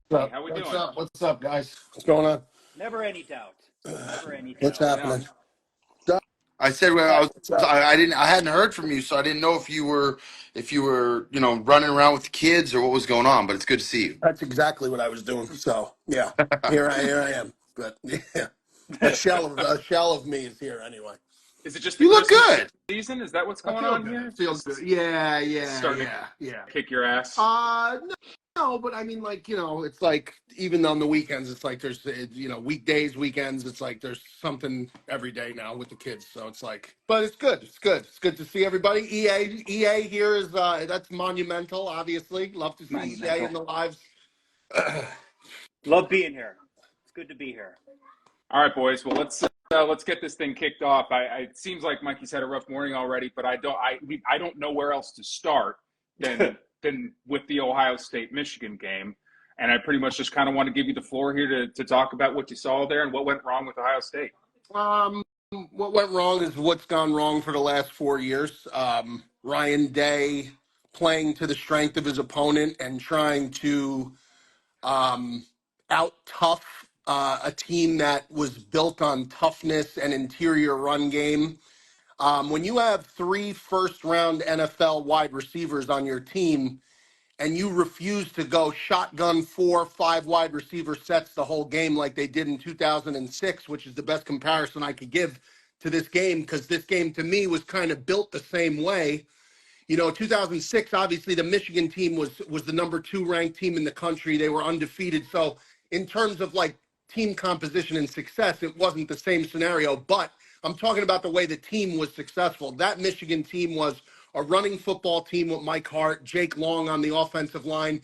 Hey, What's up? how we What's doing? up? What's up, guys? What's going on? Never any doubt. Never any What's doubt. Yeah. happening? Doc, I said when I was what's up? I hadn't heard from you, so I didn't know if you were running around with the kids or what was going on. But it's good to see you. That's exactly what I was doing. So yeah, here I am. But yeah, a shell of me is here anyway. Is it just the You look Christmas good. season? Is that what's I going feel on good. I here? feel good. Just Yeah, yeah, starting to yeah, yeah. kick your ass? No, no, but I mean, like, it's like even on the weekends, it's like there's, weekdays, weekends, it's like there's something every day now with the kids. So it's like, but it's good. It's good. It's good to see everybody. EA here is, that's monumental, obviously. Love to see EA in Monumental. the lives. Love being here. It's good to be here. All right, boys. Well, let's get this thing kicked off. It seems like Mikey's had a rough morning already, but I don't know where else to start than with the Ohio State Michigan game, and I pretty much just kind of want to give you the floor here to talk about what you saw there and what went wrong with Ohio State. Um, what went wrong is what's gone wrong for the last 4 years. Ryan Day playing to the strength of his opponent and trying to out tough a team that was built on toughness and interior run game. When you have 3 first-round NFL wide receivers on your team and you refuse to go shotgun 4, 5 wide receiver sets the whole game like they did in 2006, which is the best comparison I could give to this game, because this game to me was kind of built the same way. 2006, obviously the Michigan team was the number 2 ranked team in the country. They were undefeated. So in terms of like team composition and success, it wasn't the same scenario. But I'm talking about the way the team was successful. That Michigan team was a running football team with Mike Hart, Jake Long on the offensive line,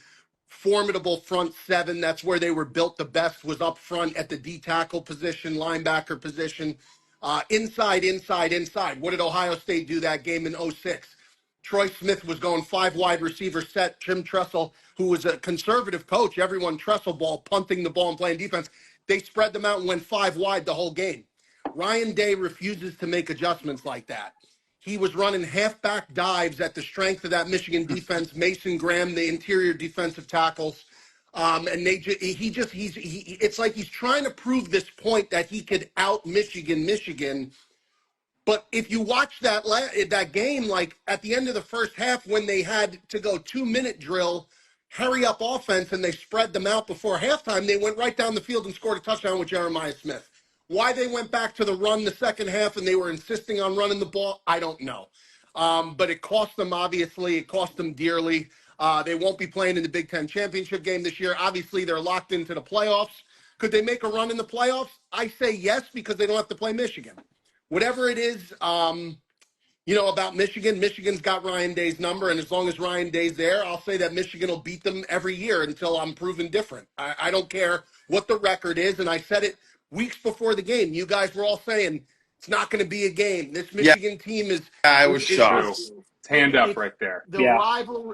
formidable front seven. That's where they were built the best, was up front at the D tackle position, linebacker position, inside, inside, inside. What did Ohio State do that game in '06? Troy Smith was going 5 wide receiver set. Jim Tressel, who was a conservative coach, everyone Tressel ball, punting the ball and playing defense. They spread them out and went 5 wide the whole game. Ryan Day refuses to make adjustments like that. He was running halfback dives at the strength of that Michigan defense. Mason Graham, the interior defensive tackles, and it's like he's trying to prove this point that he could out Michigan. But if you watch that game, like at the end of the first half, when they had to go 2-minute drill, hurry up offense, and they spread them out before halftime, they went right down the field and scored a touchdown with Jeremiah Smith. Why they went back to the run the second half and they were insisting on running the ball, I don't know. But it cost them, obviously. It cost them dearly. They won't be playing in the Big Ten championship game this year. Obviously, they're locked into the playoffs. Could they make a run in the playoffs? I say yes, because they don't have to play Michigan. Whatever it is, about Michigan, Michigan's got Ryan Day's number, and as long as Ryan Day's there, I'll say that Michigan will beat them every year until I'm proven different. I don't care what the record is, and I said it weeks before the game. You guys were all saying it's not going to be a game. This Yeah, Michigan team is I is was It's is, true. shocked. is It's hand up it's right there. Yeah.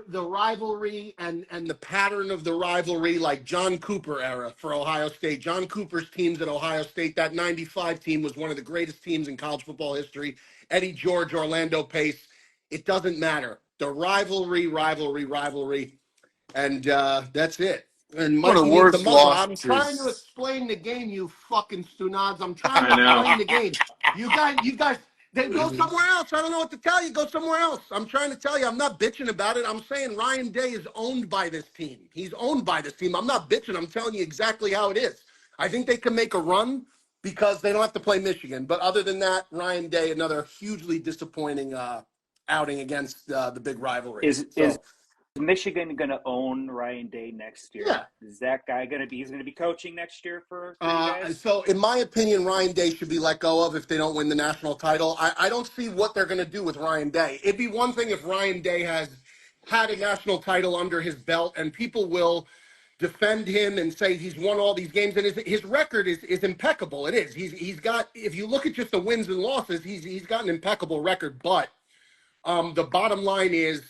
the rivalry and the pattern of the rivalry, like John Cooper era for Ohio State. John Cooper's teams at Ohio State, that '95 team was one of the greatest teams in college football history. Eddie George, Orlando Pace. It doesn't matter. The rivalry, and that's it. And One of Mikey the needs the worst muzzle. I'm trying to losses. explain the game, you fucking stunads. I'm trying I to know. explain the game. You guys, then go somewhere else. I don't know what to tell you. Go somewhere else. I'm trying to tell you. I'm not bitching about it. I'm saying Ryan Day is owned by this team. He's owned by this team. I'm not bitching. I'm telling you exactly how it is. I think they can make a run because they don't have to play Michigan. But other than that, Ryan Day, another hugely disappointing outing against the big rivalry. Is So, Michigan going to own Ryan Day next yeah. year? Is that guy going to be? He's going to be coaching next year for you guys. So, in my opinion, Ryan Day should be let go of if they don't win the national title. I don't see what they're going to do with Ryan Day. It'd be one thing if Ryan Day has had a national title under his belt, and people will defend him and say he's won all these games, and his record is impeccable. It is. He's got. If you look at just the wins and losses, he's got an impeccable record. But the bottom line is,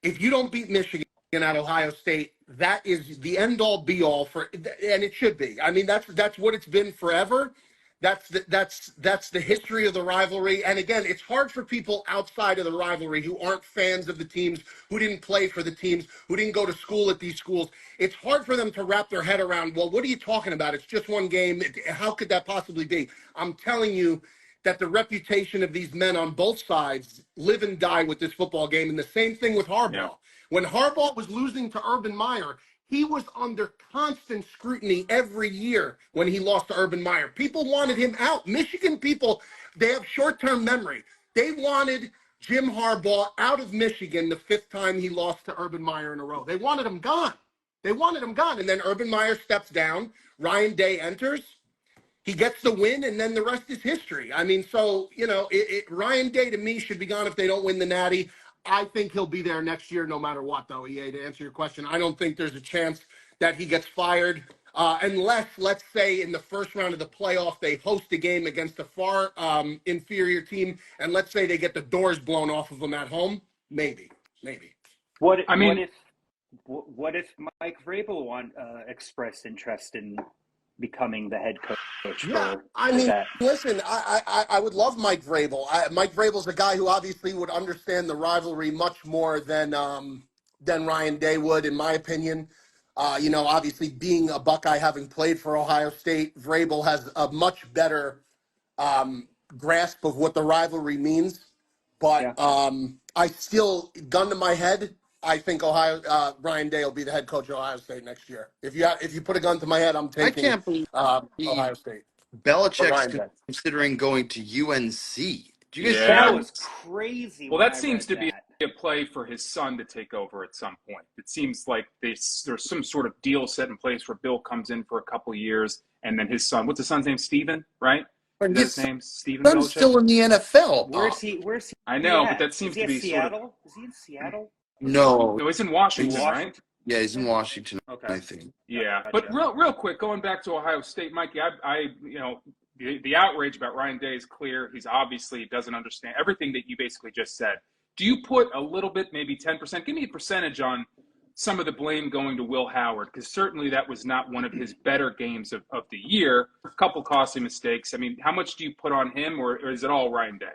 if you don't beat Michigan at Ohio State, that is the end all be all for, and it should be. I mean, that's what it's been forever. That's the history of the rivalry. And again, it's hard for people outside of the rivalry who aren't fans of the teams, who didn't play for the teams, who didn't go to school at these schools. It's hard for them to wrap their head around, well, what are you talking about? It's just one game. How could that possibly be? I'm telling you that the reputation of these men on both sides live and die with this football game. And the same thing with Harbaugh. Yeah. When Harbaugh was losing to Urban Meyer, he was under constant scrutiny every year when he lost to Urban Meyer. People wanted him out. Michigan people, they have short-term memory. They wanted Jim Harbaugh out of Michigan the 5th time he lost to Urban Meyer in a row. They wanted him gone. They wanted him gone. And then Urban Meyer steps down. Ryan Day enters. He gets the win, and then the rest is history. I mean, so, Ryan Day to me should be gone if they don't win the Natty. I think he'll be there next year no matter what, though, EA, to answer your question. I don't think there's a chance that he gets fired unless, let's say, in the first round of the playoff, they host a game against a far inferior team, and let's say they get the doors blown off of them at home. Maybe. What if Mike Vrabel expressed interest in becoming the head coach? Yeah, I mean, listen, I would love Mike Vrabel. Mike Vrabel's a guy who obviously would understand the rivalry much more than Ryan Day would, in my opinion. Obviously being a Buckeye, having played for Ohio State, Vrabel has a much better grasp of what the rivalry means. But I still, gun to my head, I think Ryan Day will be the head coach of Ohio State next year. If you put a gun to my head, I'm taking Ohio State. Belichick's considering going to UNC. Do you guys That was crazy. Well, that seems to be a play for his son to take over at some point. It seems like there's some sort of deal set in place where Bill comes in for a couple of years, and then his son, what's his son's name? Steven, right? His name's Steven Belichick. Still in the NFL. Where's he? I know, but that seems to be Seattle. Is he in Seattle? No, he's in Washington, right? Yeah, he's in Washington. Okay. I think. Yeah, but real quick, going back to Ohio State, Mikey, the outrage about Ryan Day is clear. He's obviously doesn't understand everything that you basically just said. Do you put a little bit, maybe 10%? Give me a percentage on some of the blame going to Will Howard, because certainly that was not one of his better games of the year. A couple costly mistakes. I mean, how much do you put on him, or is it all Ryan Day?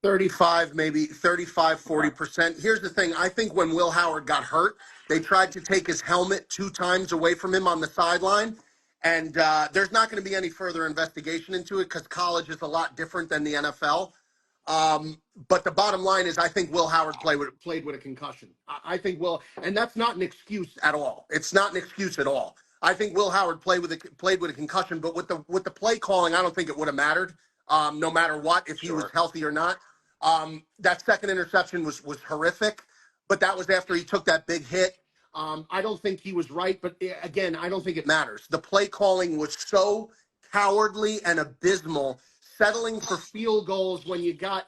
35, maybe 35, 40%. Here's the thing. I think when Will Howard got hurt, they tried to take his helmet 2 times away from him on the sideline. And there's not going to be any further investigation into it because college is a lot different than the NFL. But the bottom line is I think Will Howard played with a concussion. I think and that's not an excuse at all. It's not an excuse at all. I think Will Howard played with a concussion, but with the play calling, I don't think it would have mattered no matter what, if he was healthy or not. That second interception was horrific, but that was after he took that big hit. I don't think he was right, but again, I don't think it matters. The play calling was so cowardly and abysmal, settling for field goals when you got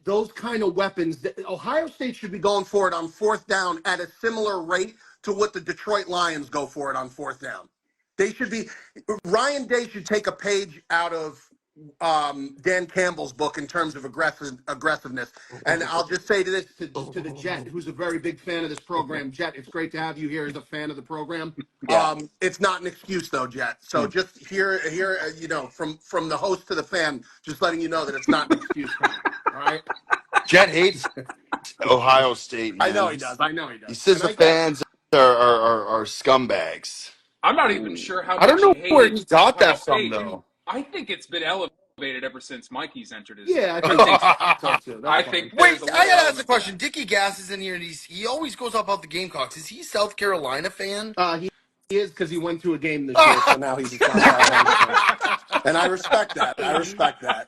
those kind of weapons. Ohio State should be going for it on 4th down at a similar rate to what the Detroit Lions go for it on 4th down. Ryan Day should take a page out of Dan Campbell's book in terms of aggressiveness. And I'll just say to the Jet, who's a very big fan of this program. Jet, it's great to have you here as a fan of the program. Yeah. It's not an excuse though, Jet. So just here, from the host to the fan, just letting you know that it's not an excuse. All right. Jet hates Ohio State. Man. I know he does. He says the fans are scumbags. I'm not even sure how much I don't know where he got Ohio that from, State. though. I think it's been elevated ever since Mikey's entered his. Yeah, I think so too. Wait, I gotta ask a question. Dickie Gass is in here, and he always goes up about the Gamecocks. Is he a South Carolina fan? He is, because he went to a game this year, so now he's a South Carolina fan. And I respect that.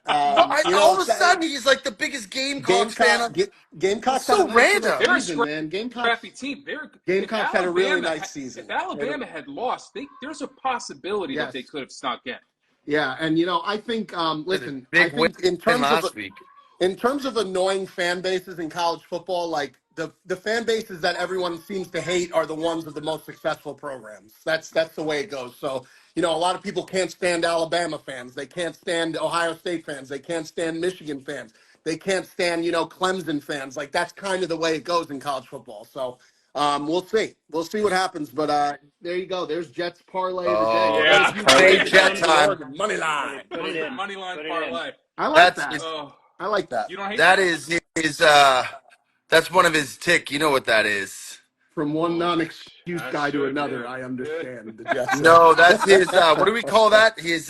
All of a sudden, he's like the biggest Gamecocks fan. Gamecocks so random. They're a scrappy team. Gamecocks had a really nice season. If Alabama had lost, there's a possibility that they could have snuck in. Yeah, and I think listen, big win last week. In terms of annoying fan bases in college football, like the fan bases that everyone seems to hate are the ones of the most successful programs. That's the way it goes. So, a lot of people can't stand Alabama fans. They can't stand Ohio State fans. They can't stand Michigan fans. They can't stand, Clemson fans. Like, that's kind of the way it goes in college football. So, We'll see. We'll see what happens. But there you go. There's Jets parlay of the day. Oh, For Yeah, those there's of you parlay guys Jet down in time. Oregon, money line. Put it in. money line Put it in. parlay. I like That's that. Oh, I like that. you don't hate that is his. That's one of his tick. You know what that is? From one Oh, non-excuse I guy to sure another, do. I understand the Jets. No, that's his. What do we call that? His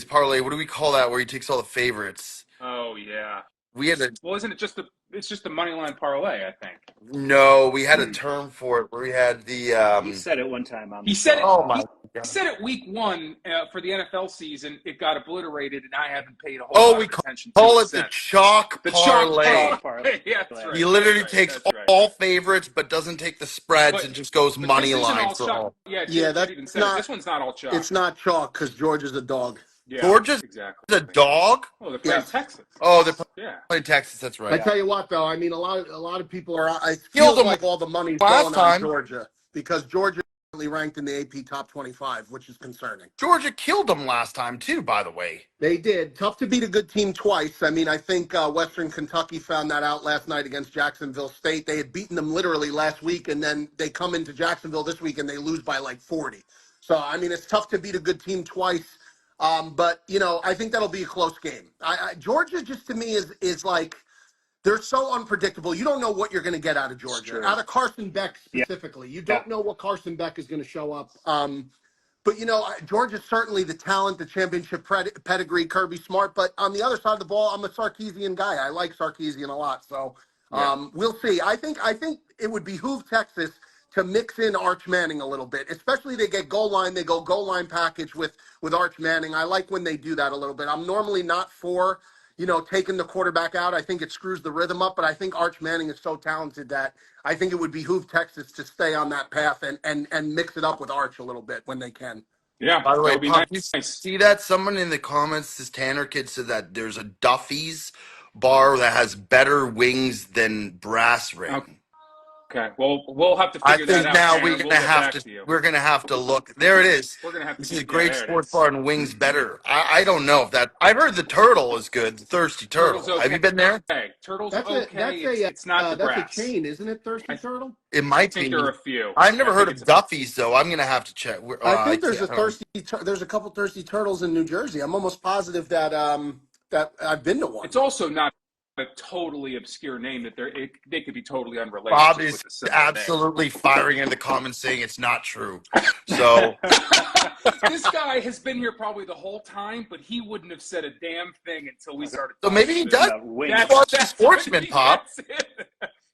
parlay. What do we call that? Where he takes all the favorites. Oh yeah. We had a Well, isn't it just it's just the money line parlay? I think. no. We had a term for it where we had the. He said it one time on He the said show. it. Oh He my god. said it week one for the NFL season. It got obliterated, and I haven't paid a whole Oh, lot we of attention to call it it the since. chalk The chalk parlay. parlay. Yeah, that's right. He literally That's right. takes That's right. all favorites, but doesn't take the spreads But and just goes but money this isn't line all for chalk. all. Yeah, Yeah, Jed even that's said it. not. This one's not all chalk. It's not chalk because Georgia's a dog. Yeah, Georgia's exactly. a dog. Oh, they're playing Yes. Texas. Oh, they're Yeah. playing Texas. That's I right. tell you what, though, I mean, a lot of people are. It Killed feels them like all the money's last going on time. Georgia because Georgia is currently ranked in the AP top 25, which is concerning. Georgia killed them last time too. By the way. They did. Tough to beat a good team twice. I mean, I think Western Kentucky found that out last night against Jacksonville State. They had beaten them literally last week, and then they come into Jacksonville this week and they lose by like 40. So, I mean, it's tough to beat a good team twice. But, I think that'll be a close game. Georgia just to me is like they're so unpredictable. You don't know what you're going to get out of It's Georgia, true. out of Carson Beck Yeah. specifically. You don't know what Carson Beck is going to show up. But Georgia's certainly the talent, the championship pedigree, Kirby Smart. But on the other side of the ball, I'm a Sarkisian guy. I like Sarkisian a lot. So Yeah. we'll see. I think it would behoove Texas to mix in Arch Manning a little bit, especially they get goal line. They go goal line package with Arch Manning. I like when they do that a little bit. I'm normally not for taking the quarterback out. I think it screws the rhythm up. But I think Arch Manning is so talented that I think it would behoove Texas to stay on that path and mix it up with Arch a little bit when they can. Yeah. By the That way, would be Pop, you nice. see that? Someone in the comments, this Tanner kid said that there's a Duffy's bar that has better wings than Brass Ring. Okay. Well, we'll have to I figure that think out. now Tanner. We'll get back to you. we're gonna have to look. There it is. We're gonna have to. This is a Yeah, great there it sports is. bar and wings better. I don't know if that. I've heard the turtle is good. The Thirsty Turtle's Turtle. okay. Have you been there? Turtle's That's okay. It's not the that's brass. a chain, isn't it? Thirsty Turtle. It I might think be. there are a few. I've never I heard think of it's Duffy's though. I'm gonna have to check. I think there's can't- there's a couple Thirsty Turtles in New Jersey. I'm almost positive that that I've been to one. It's also not a totally obscure name that they could be totally unrelated. Bob just is with a similar absolutely firing in the comments saying it's not true. So name. This guy has been here probably the whole time, but he wouldn't have said a damn thing until we started. maybe he does. About wings. That's watch the Sportsmen, Pop. That's it.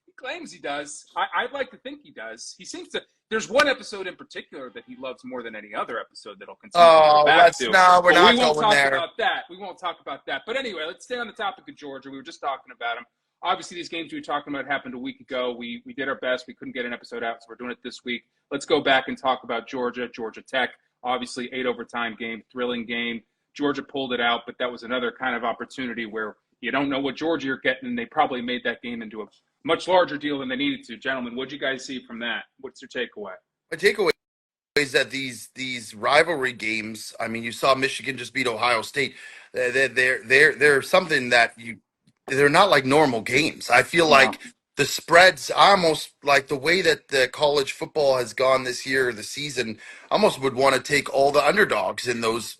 He claims he does. I'd like to think he does. He seems to. There's one episode in particular that he loves more than any other episode that'll continue to Oh, go back let's to. no, we're But not we won't going talk there. about that. We won't talk about that. But anyway, let's stay on the topic of Georgia. We were just talking about him. Obviously, these games we were talking about happened a week ago. We did our best. We couldn't get an episode out, so we're doing it this week. Let's go back and talk about Georgia Tech. Obviously, 8 overtime game, thrilling game. Georgia pulled it out, but that was another kind of opportunity where you don't know what Georgia you're getting, and they probably made that game into a much larger deal than they needed to. Gentlemen, what did you guys see from that? What's your takeaway? My takeaway is that these rivalry games. I mean, you saw Michigan just beat Ohio State. They're something that they're not like normal games. I feel like the spreads almost like the way that the college football has gone this year, the season, almost would want to take all the underdogs in those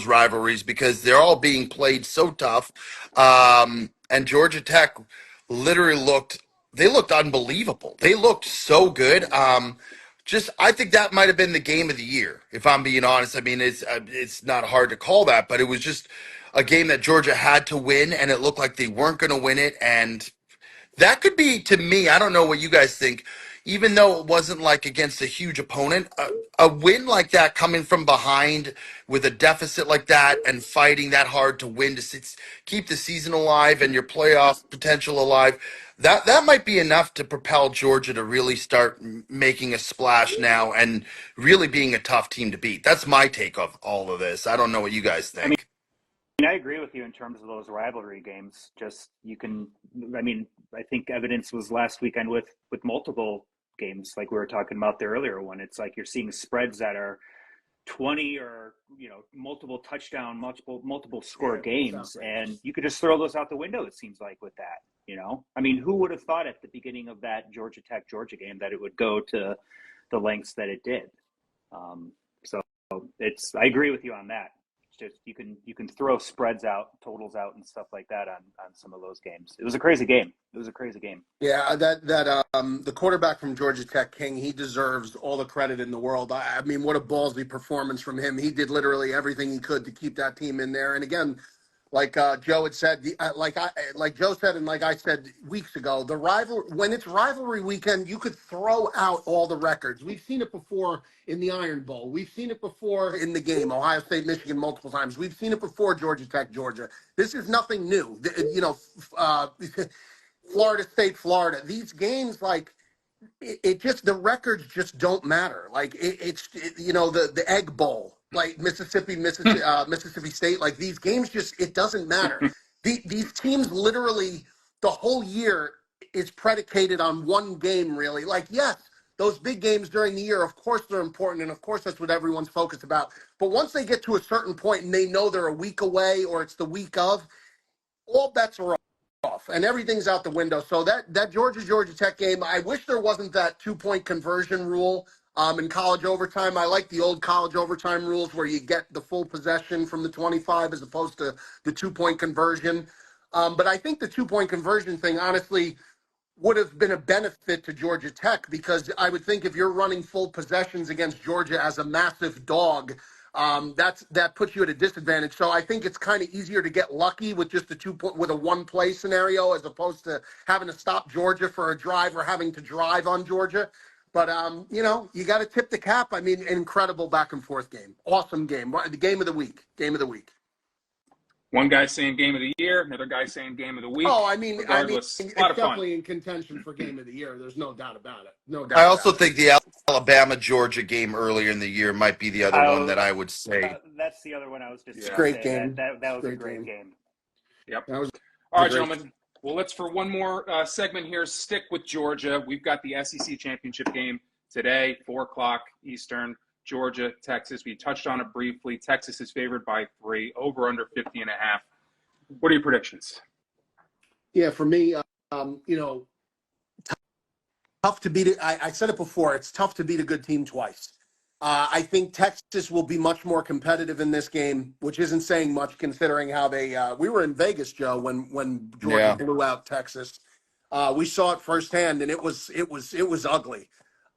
rivalries because they're all being played so tough. And Georgia Tech literally looked unbelievable. They looked so good. I think that might have been the game of the year, if I'm being honest. I mean, it's not hard to call that, but it was just a game that Georgia had to win, and it looked like they weren't going to win it. And that could be, to me, I don't know what you guys think, even though it wasn't like against a huge opponent, a win like that coming from behind with a deficit like that and fighting that hard to win to keep the season alive and your playoff potential alive, that might be enough to propel Georgia to really start making a splash now and really being a tough team to beat. That's my take of all of this. I don't know what you guys think. I agree with you in terms of those rivalry games. I think evidence was last weekend with multiple games, like we were talking about the earlier one. It's like you're seeing spreads that are 20 or multiple touchdown, multiple score games, outrageous. and you could just throw those out the window. It seems like with that, I mean, who would have thought at the beginning of that Georgia game that it would go to the lengths that it did? So I agree with you on that. It's just you can throw spreads out, totals out, and stuff like that on some of those games. It was a crazy game. Yeah, the quarterback from Georgia Tech, King, he deserves all the credit in the world. I mean, what a ballsy performance from him. He did literally everything he could to keep that team in there. And again, like Joe had said, like Joe said, and like I said weeks ago, when it's rivalry weekend, you could throw out all the records. We've seen it before in the Iron Bowl. We've seen it before in the game, Ohio State, Michigan, multiple times. We've seen it before, Georgia Tech, Georgia. This is nothing new. Florida State, Florida. These games, like, it just, the records just don't matter. Like, the Egg Bowl, like Mississippi State, like these games just, it doesn't matter. These teams literally, the whole year is predicated on one game, really. Like, yes, those big games during the year, of course they're important, and of course that's what everyone's focused about. But once they get to a certain point and they know they're a week away or it's the week of, all bets are off and everything's out the window. So that Georgia Tech game, I wish there wasn't that 2-point conversion rule in college overtime. I like the old college overtime rules where you get the full possession from the 25 as opposed to the 2-point conversion. But I think the 2-point conversion thing, honestly, would have been a benefit to Georgia Tech, because I would think if you're running full possessions against Georgia as a massive dog, that puts you at a disadvantage. So I think it's kind of easier to get lucky with just with a 1-play scenario as opposed to having to stop Georgia for a drive or having to drive on Georgia. But you got to tip the cap. I mean, incredible back and forth game, awesome game, the game of the week. One guy saying game of the year, another guy saying game of the week. Oh, I mean, Regardless, it's a lot of fun. definitely in contention for game of the year. There's no doubt about it. No doubt. I also think the Alabama-Georgia game earlier in the year might be the other one that I would say. That's the other one I was just going to great say. game. That was a great game. Yep. That was all right, gentlemen. Well, let's, for one more segment here, stick with Georgia. We've got the SEC championship game today, 4 o'clock Eastern. Georgia, Texas. We touched on it briefly. Texas is favored by 3, over under 50.5. What are your predictions? Yeah, for me, tough to beat it. I said it before. It's tough to beat a good team twice. I think Texas will be much more competitive in this game, which isn't saying much considering how they. We were in Vegas, Joe, when Georgia blew out Texas. We saw it firsthand, and it was ugly.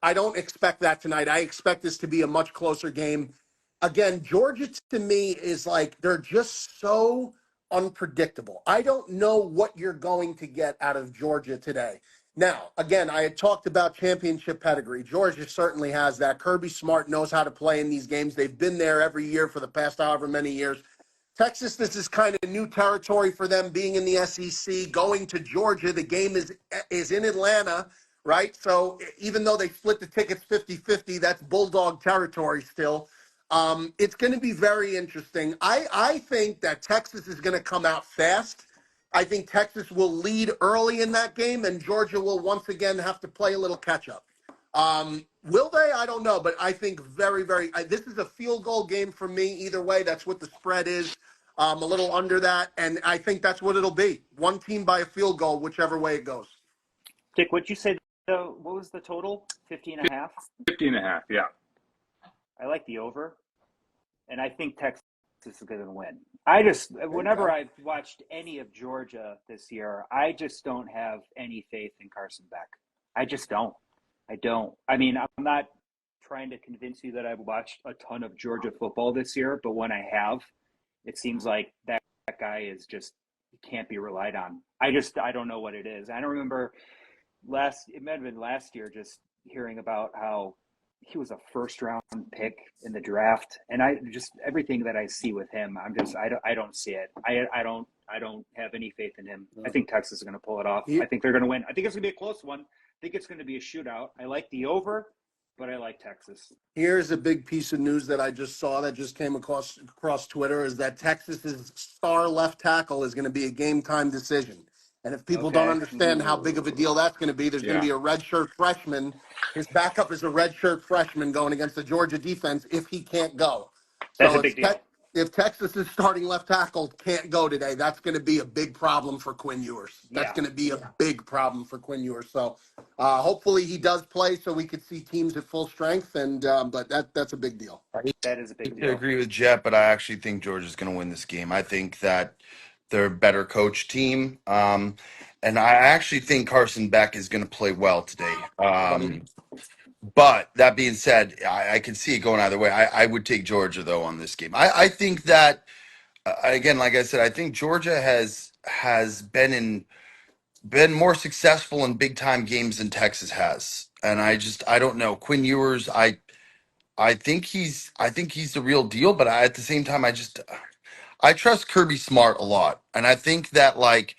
I don't expect that tonight. I expect this to be a much closer game. Again, Georgia to me is like, they're just so unpredictable. I don't know what you're going to get out of Georgia today. Now, again, I had talked about championship pedigree. Georgia certainly has that. Kirby Smart knows how to play in these games. They've been there every year for the past however many years. Texas, this is kind of new territory for them, being in the SEC, going to Georgia. The game is in Atlanta, right? So even though they split the tickets 50-50, that's Bulldog territory still. It's going to be very interesting. I think that Texas is going to come out fast. I think Texas will lead early in that game, and Georgia will once again have to play a little catch-up. Will they? I don't know, but I think this is a field goal game for me either way. That's what the spread is, a little under that, and I think that's what it'll be. One team by a field goal, whichever way it goes. Dick, what'd you say? What was the total? 50.5? 50.5, yeah. I like the over, and I think Texas is going to win. Whenever I've watched any of Georgia this year, I just don't have any faith in Carson Beck. I just don't. I don't. I mean, I'm not trying to convince you that I've watched a ton of Georgia football this year, but when I have, it seems like that guy is just, can't be relied on. I don't know what it is. I don't remember it might have been last year, just hearing about how he was a first-round pick in the draft, and everything that I see with him, I don't see it. I don't have any faith in him. I think Texas is going to pull it off. I think they're going to win. I think it's going to be a close one. I think it's going to be a shootout. I like the over, but I like Texas. Here's a big piece of news that I just saw that just came across Twitter, is that Texas's star left tackle is going to be a game-time decision. And if people don't Okay. understand how big of a deal that's going to be, there's going to Yeah. be a redshirt freshman. His backup is a redshirt freshman going against the Georgia defense if he can't go. That's So a big deal. if Texas's starting left tackle can't go today, that's going to be a big problem for Quinn Ewers. That's Yeah. going to be a big problem for Quinn Ewers. So hopefully he does play so we could see teams at full strength. And but that's a big deal. That is a I big hate to deal. agree with Jet, but I actually think Georgia's going to win this game. I think that they're a better coach team. And I actually think Carson Beck is going to play well today. But that being said, I can see it going either way. I would take Georgia, though, on this game. I think that, again, like I said, I think Georgia has been more successful in big time games than Texas has. And I don't know. Quinn Ewers, I think he's the real deal, but at the same time, I trust Kirby Smart a lot, and I think that like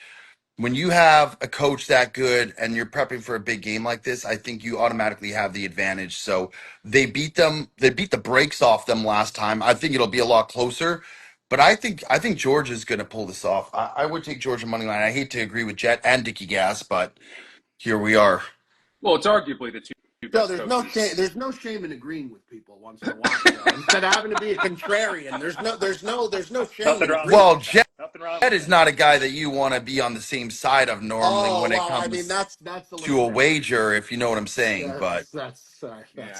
when you have a coach that good and you're prepping for a big game like this, I think you automatically have the advantage. So they beat the brakes off them last time. I think it'll be a lot closer, but I think Georgia's going to pull this off. I would take Georgia money line. I hate to agree with Jet and Dickie Gas, but here we are. Well, it's arguably the two So best there's no shame. coaches. There's no shame in agreeing with people once in a while. Though. Instead of having to be a contrarian, there's no shame Nothing in wrong agreeing. with Well, that. Jet Nothing wrong is with not a guy that you want to be on the same side of normally Oh when it well, I mean comes that's a little to a crazy. wager, if you know what I'm saying. But Yeah.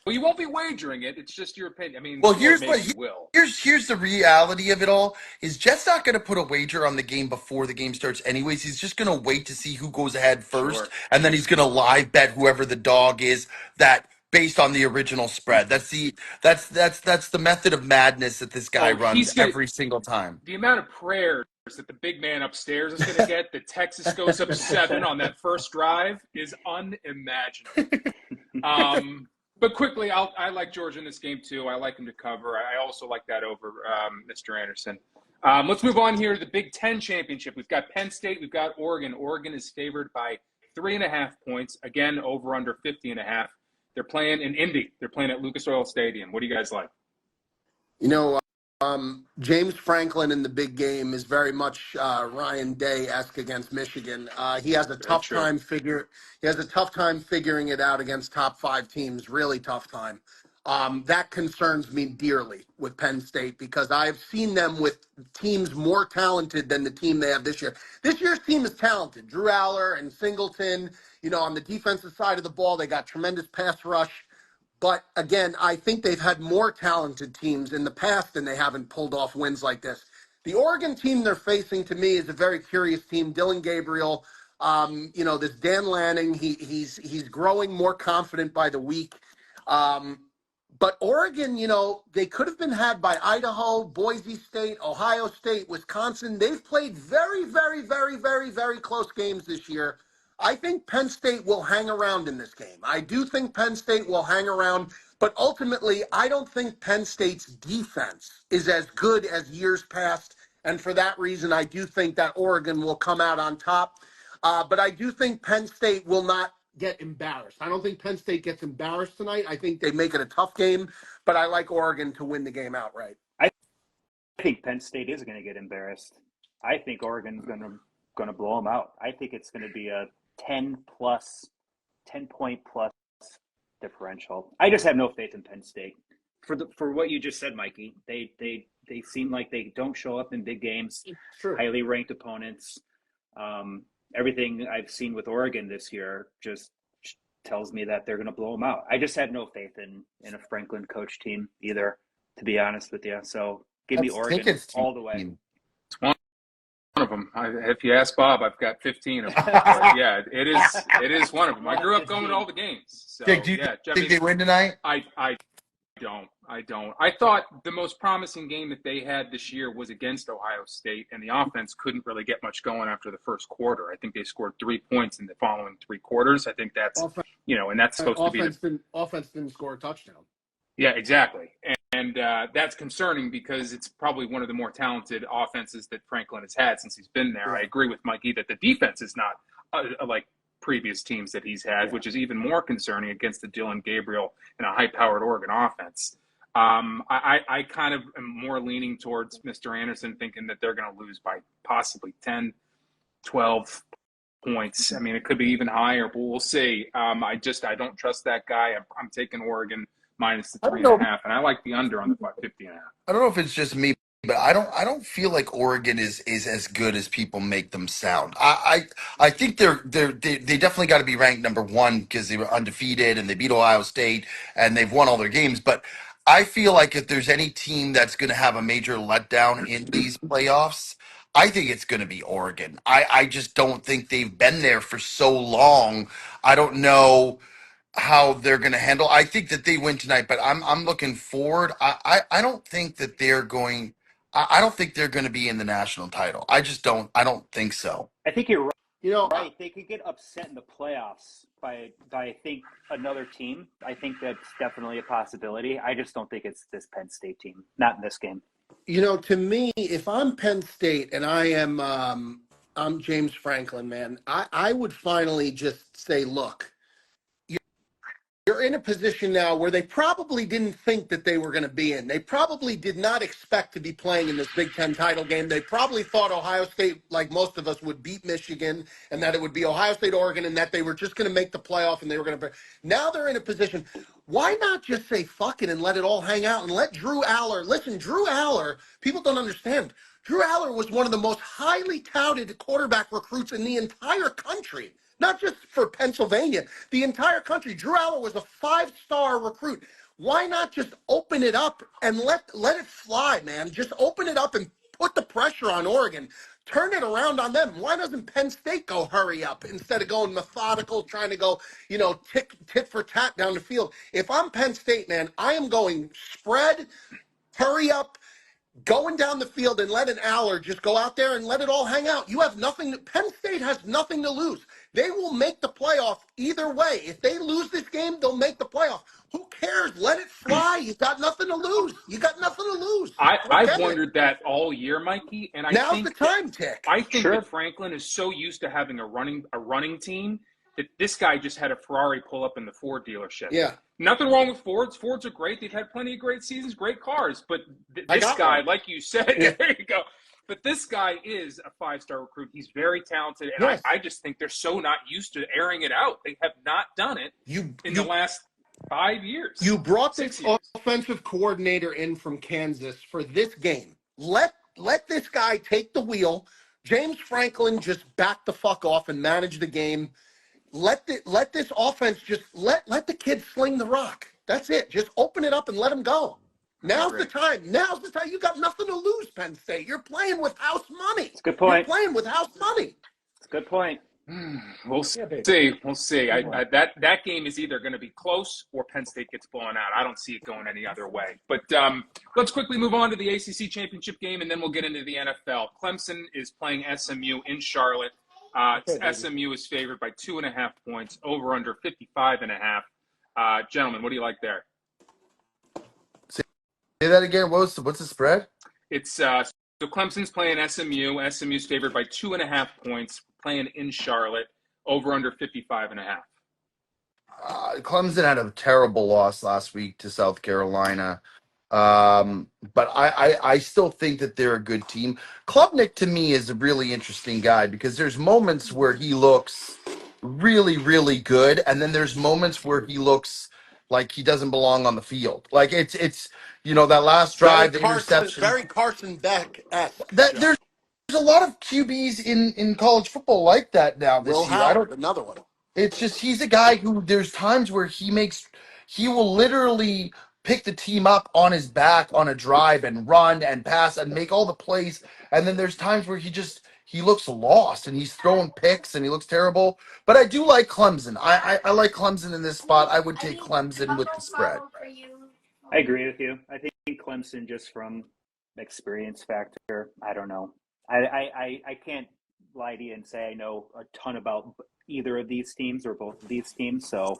Well, you won't be wagering it. It's just your opinion. I mean, well, or maybe you will. here's the reality of it all: is Jet's not going to put a wager on the game before the game starts, anyways. He's just going to wait to see who goes ahead first, Sure. and then he's going to live bet whoever the dog is that based on the original spread. That's the method of madness that this guy Oh, runs he's gonna. every single time. The amount of prayers that the big man upstairs is going to get that Texas goes up 7 on that first drive is unimaginable. But quickly, I like Georgia in this game too. I like him to cover. I also like that over Mr. Anderson. Let's move on here to the Big Ten championship. We've got Penn State. We've got Oregon. Oregon is favored by 3.5 points. Again, over under 50.5. They're playing in Indy. They're playing at Lucas Oil Stadium. What do you guys like? You know, James Franklin in the big game is very much Ryan Day-esque against Michigan. He has a Very tough true. time figuring it out against top 5 teams. Really tough time. That concerns me dearly with Penn State because I've seen them with teams more talented than the team they have this year. This year's team is talented. Drew Aller and Singleton. You know, on the defensive side of the ball, they got tremendous pass rush. But again, I think they've had more talented teams in the past and they haven't pulled off wins like this. The Oregon team they're facing to me is a very curious team. Dylan Gabriel, this Dan Lanning, he's growing more confident by the week. But Oregon, they could have been had by Idaho, Boise State, Ohio State, Wisconsin. They've played very, very, very, very, very close games this year. I think Penn State will hang around in this game. I do think Penn State will hang around, but ultimately, I don't think Penn State's defense is as good as years past. And for that reason, I do think that Oregon will come out on top. But I do think Penn State will not get embarrassed. I don't think Penn State gets embarrassed tonight. I think they make it a tough game, but I like Oregon to win the game outright. I think Penn State is going to get embarrassed. I think Oregon's going to blow them out. I think it's going to be a 10 point plus differential. I just have no faith in Penn State. For what you just said, Mikey, they seem like they don't show up in big games, Sure. highly ranked opponents. Everything I've seen with Oregon this year just tells me that they're going to blow them out. I just have no faith in a Franklin coach team either, to be honest with you. So give me Oregon all the way. It's one of them. If you ask Bob, I've got 15 of them. But yeah, it is one of them. I grew up going to all the games. So, Jake, do you think they win tonight? I don't. I thought the most promising game that they had this year was against Ohio State, and the offense couldn't really get much going after the first quarter. I think they scored 3 points in the following 3 quarters. I think that's, and that's supposed to be offense didn't score a touchdown. Yeah, exactly. And that's concerning because it's probably one of the more talented offenses that Franklin has had since he's been there. Yeah. I agree with Mikey that the defense is not like previous teams that he's had, which is even more concerning against the Dylan Gabriel and a high-powered Oregon offense. I kind of am more leaning towards Mr. Anderson, thinking that they're going to lose by possibly 10 12 points. I mean, it could be even higher, but we'll see. I don't trust that guy. I'm taking Oregon minus the I don't 3.5, and I like the under on the 50.5. I don't know if it's just me, but I don't feel like Oregon is as good as people make them sound. I think they definitely got to be ranked number one because they were undefeated and they beat Ohio State and they've won all their games. But I feel like if there's any team that's going to have a major letdown in these playoffs, I think it's going to be Oregon. I just don't think they've been there for so long. I don't know how they're going to handle. I think that they win tonight, but I'm looking forward. I don't think that they're going. I don't think they're going to be in the national title. I just don't. I don't think so. I think you're You know, right. They could get upset in the playoffs by I think another team. I think that's definitely a possibility. I just don't think it's this Penn State team. Not in this game. to me, if I'm Penn State and I'm James Franklin, man, I would finally just say, look, you're in a position now where they probably didn't think that they were going to be in. They probably did not expect to be playing in this Big Ten title game. They probably thought Ohio State, like most of us, would beat Michigan and that it would be Ohio State, Oregon, and that they were just going to make the playoff and they were going to. Now they're in a position. Why not just say fuck it and let it all hang out and let Drew Aller listen? Drew Aller, people don't understand. Drew Aller was one of the most highly touted quarterback recruits in the entire country. Not just for Pennsylvania, the entire country. Drew Aller was a 5-star recruit. Why not just open it up and let it fly, man? Just open it up and put the pressure on Oregon. Turn it around on them. Why doesn't Penn State go hurry up instead of going methodical, trying to go, tit for tat down the field? If I'm Penn State, man, I am going spread, hurry up, going down the field and letting Aller just go out there and let it all hang out. You have nothing. Penn State has nothing to lose. They will make the playoff either way. If they lose this game, they'll make the playoff. Who cares? Let it fly. You got nothing to lose. You got nothing to lose. I've wondered that all year, Mikey, and Now's the time tick. I think that Franklin is so used to having a running team that this guy just had a Ferrari pull up in the Ford dealership. Yeah. Nothing wrong with Fords. Fords are great. They've had plenty of great seasons, great cars. But this guy, like you said, there you go. But this guy is a 5-star recruit. He's very talented. And I just think they're so not used to airing it out. They have not done it in the last 5 years. You brought this offensive coordinator in from Kansas for this game. Let this guy take the wheel. James Franklin just back the fuck off and manage the game. Let this offense just let the kid sling the rock. That's it. Just open it up and let him go. Now's the time. Now's the time. You got nothing to lose, Penn State. You're playing with house money. It's a good point. You're playing with house money. It's a good point. We'll see. We'll see. That game is either going to be close or Penn State gets blown out. I don't see it going any other way. But let's quickly move on to the ACC championship game, and then we'll get into the NFL. Clemson is playing SMU in Charlotte. SMU is favored by 2.5 points, over under 55.5. Gentlemen, what do you like there? Say that again. What's the spread? It's so Clemson's playing SMU. SMU's favored by 2.5 points, playing in Charlotte, over under 55.5. Clemson had a terrible loss last week to South Carolina. But I still think that they're a good team. Klubnik to me is a really interesting guy because there's moments where he looks really, really good, and then there's moments where he looks like he doesn't belong on the field. Like it's that last drive, the interception, very Carson Beck-esque. There's a lot of QBs in college football like that now this year. Howard, another one. It's just he's a guy who there's times where he will literally pick the team up on his back on a drive and run and pass and make all the plays. And then there's times where he looks lost and he's throwing picks and he looks terrible. But I do like Clemson. I like Clemson in this spot. I would take Clemson with the spread. I agree with you. I think Clemson, just from experience factor, I don't know. I can't lie to you and say I know a ton about either of these teams or both of these teams, so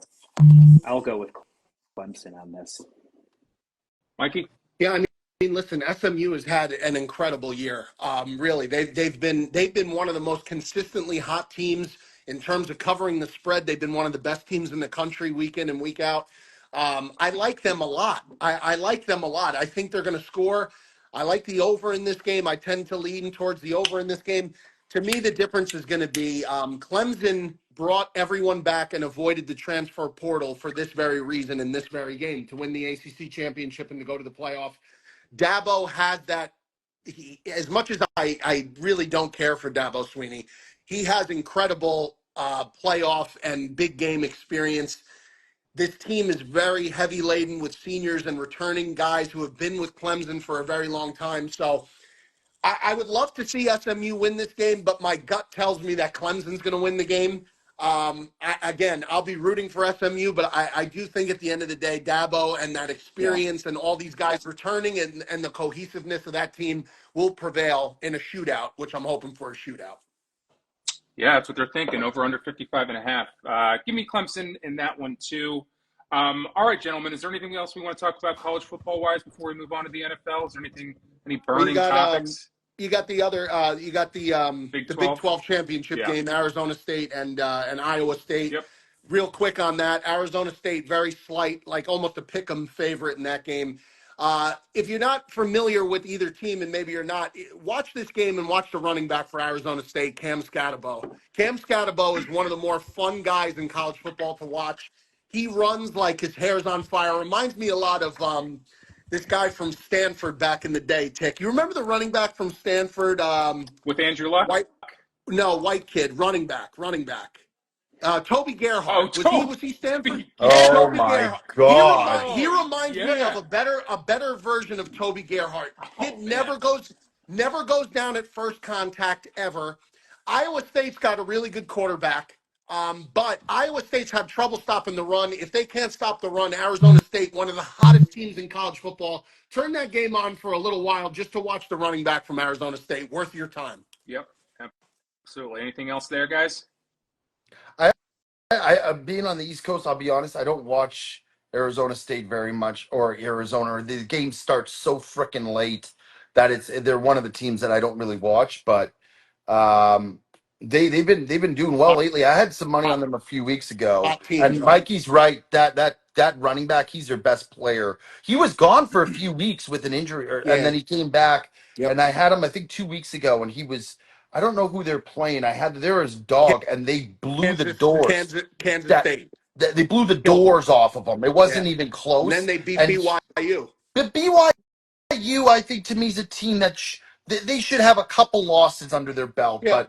I'll go with Clemson on this. Mikey? Yeah, I mean, listen, SMU has had an incredible year. Really, they've been one of the most consistently hot teams in terms of covering the spread. They've been one of the best teams in the country week in and week out. I like them a lot. I like them a lot. I think they're going to score. I like the over in this game. I tend to lean towards the over in this game. To me, the difference is going to be Clemson brought everyone back and avoided the transfer portal for this very reason in this very game, to win the ACC championship and to go to the playoff. Dabo had that. As much as I really don't care for Dabo Sweeney, he has incredible playoff and big game experience. This team is very heavy laden with seniors and returning guys who have been with Clemson for a very long time. So I would love to see SMU win this game, but my gut tells me that Clemson's going to win the game. Again, I'll be rooting for SMU, but I do think at the end of the day, Dabo and that experience and all these guys returning and the cohesiveness of that team will prevail in a shootout, which I'm hoping for a shootout. Yeah, that's what they're thinking, over under 55.5. Give me Clemson in that one too. All right, gentlemen, is there anything else we want to talk about college football-wise before we move on to the NFL? Is there any burning topics? You got the other. You got the Big Big 12 championship game, Arizona State and Iowa State. Yep. Real quick on that, Arizona State very slight, like almost a pick'em favorite in that game. If you're not familiar with either team, and maybe you're not, watch this game and watch the running back for Arizona State, Cam Scatterbo. Cam Scatterbo is one of the more fun guys in college football to watch. He runs like his hair's on fire. Reminds me a lot of this guy from Stanford back in the day, Tick. You remember the running back from Stanford? With Andrew Luck? White kid, running back. Toby Gerhardt. Oh, was he Stanford? Oh Toby my Gerhardt. God. He reminds me of a better version of Toby Gerhardt. Kid never goes down at first contact ever. Iowa State's got a really good quarterback. But Iowa State's have trouble stopping the run. If they can't stop the run, Arizona State, one of the hottest teams in college football, turn that game on for a little while just to watch the running back from Arizona State. Worth your time. Yep, absolutely. Anything else there, guys? I being on the East Coast, I'll be honest, I don't watch Arizona State very much, or Arizona. The game starts so freaking late that they're one of the teams that I don't really watch. But um, they've been doing well lately. I had some money on them a few weeks ago, Hot team. and Mikey's right. That running back, he's their best player. He was gone for a few weeks with an injury, and then he came back. Yep. And I had him, I think, 2 weeks ago, and he was. I don't know who they're playing. There was dog, and they blew the doors. Kansas State. They blew the doors off of them. It wasn't even close. And then they beat BYU. But BYU, I think, to me, is a team that they should have a couple losses under their belt. Yeah.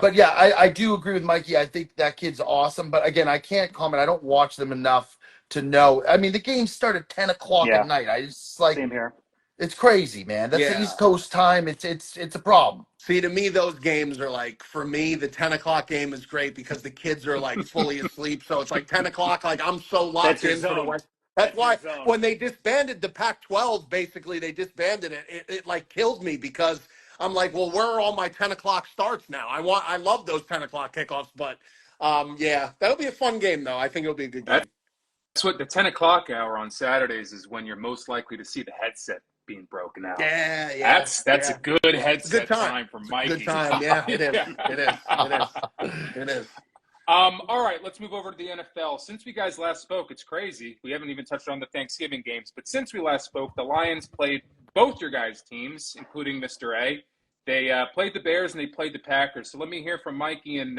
But yeah, I do agree with Mikey. I think that kid's awesome. But again, I can't comment. I don't watch them enough to know. I mean, the game started 10 o'clock at night. I just like Same here. It's crazy, man. That's the East Coast time. It's a problem. See, to me, those games are like, for me, the 10 o'clock game is great because the kids are like fully asleep. So it's like 10 o'clock, like I'm so locked in for the West. That's why when they disbanded the Pac-12, basically they disbanded it. It like killed me because I'm like, well, where are all my 10 o'clock starts now? I love those 10 o'clock kickoffs, but that'll be a fun game though. I think it'll be a good game. That's what the 10 o'clock hour on Saturdays is, when you're most likely to see the headset being broken out. Yeah. That's a good headset time for Mikey. Good time, yeah. It is. All right, let's move over to the NFL. Since we guys last spoke, it's crazy. We haven't even touched on the Thanksgiving games, but since we last spoke, the Lions played both your guys' teams, including Mr. A. They played the Bears and they played the Packers. So let me hear from Mikey and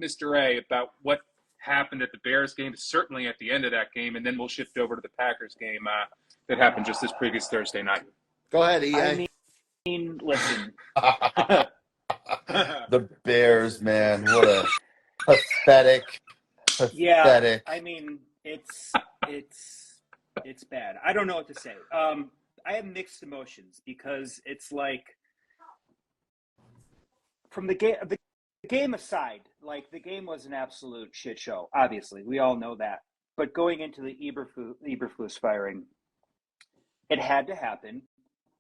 Mr. A about what happened at the Bears game, certainly at the end of that game, and then we'll shift over to the Packers game that happened just this previous Thursday night. Go ahead, EA. I mean, listen. The Bears, man. What a pathetic. Yeah, I mean, it's bad. I don't know what to say. I have mixed emotions because it's like, from the game aside, like the game was an absolute shit show. Obviously, we all know that. But going into the Eberflus firing, it had to happen.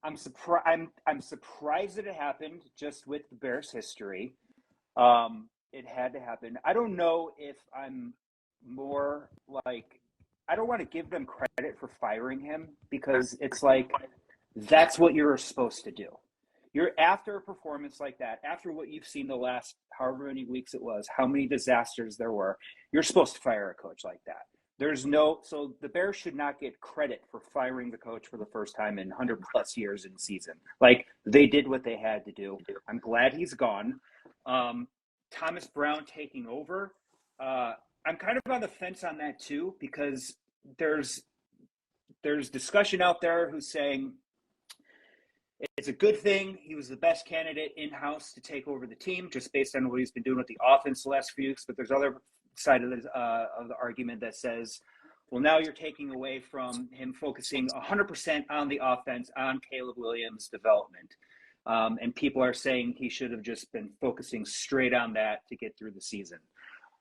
I'm surprised that it happened just with the Bears' history. It had to happen. I don't know if I'm more like, I don't want to give them credit for firing him because it's like, that's what you're supposed to do. You're after a performance like that, after what you've seen the last however many weeks it was, how many disasters there were, you're supposed to fire a coach like that. So the Bears should not get credit for firing the coach for the first time in 100 plus years in season. Like, they did what they had to do. I'm glad he's gone. Thomas Brown taking over. I'm kind of on the fence on that too, because there's discussion out there who's saying it's a good thing he was the best candidate in-house to take over the team just based on what he's been doing with the offense the last few weeks. But there's other side of the argument that says, well, now you're taking away from him focusing 100% on the offense, on Caleb Williams' development. And people are saying he should have just been focusing straight on that to get through the season.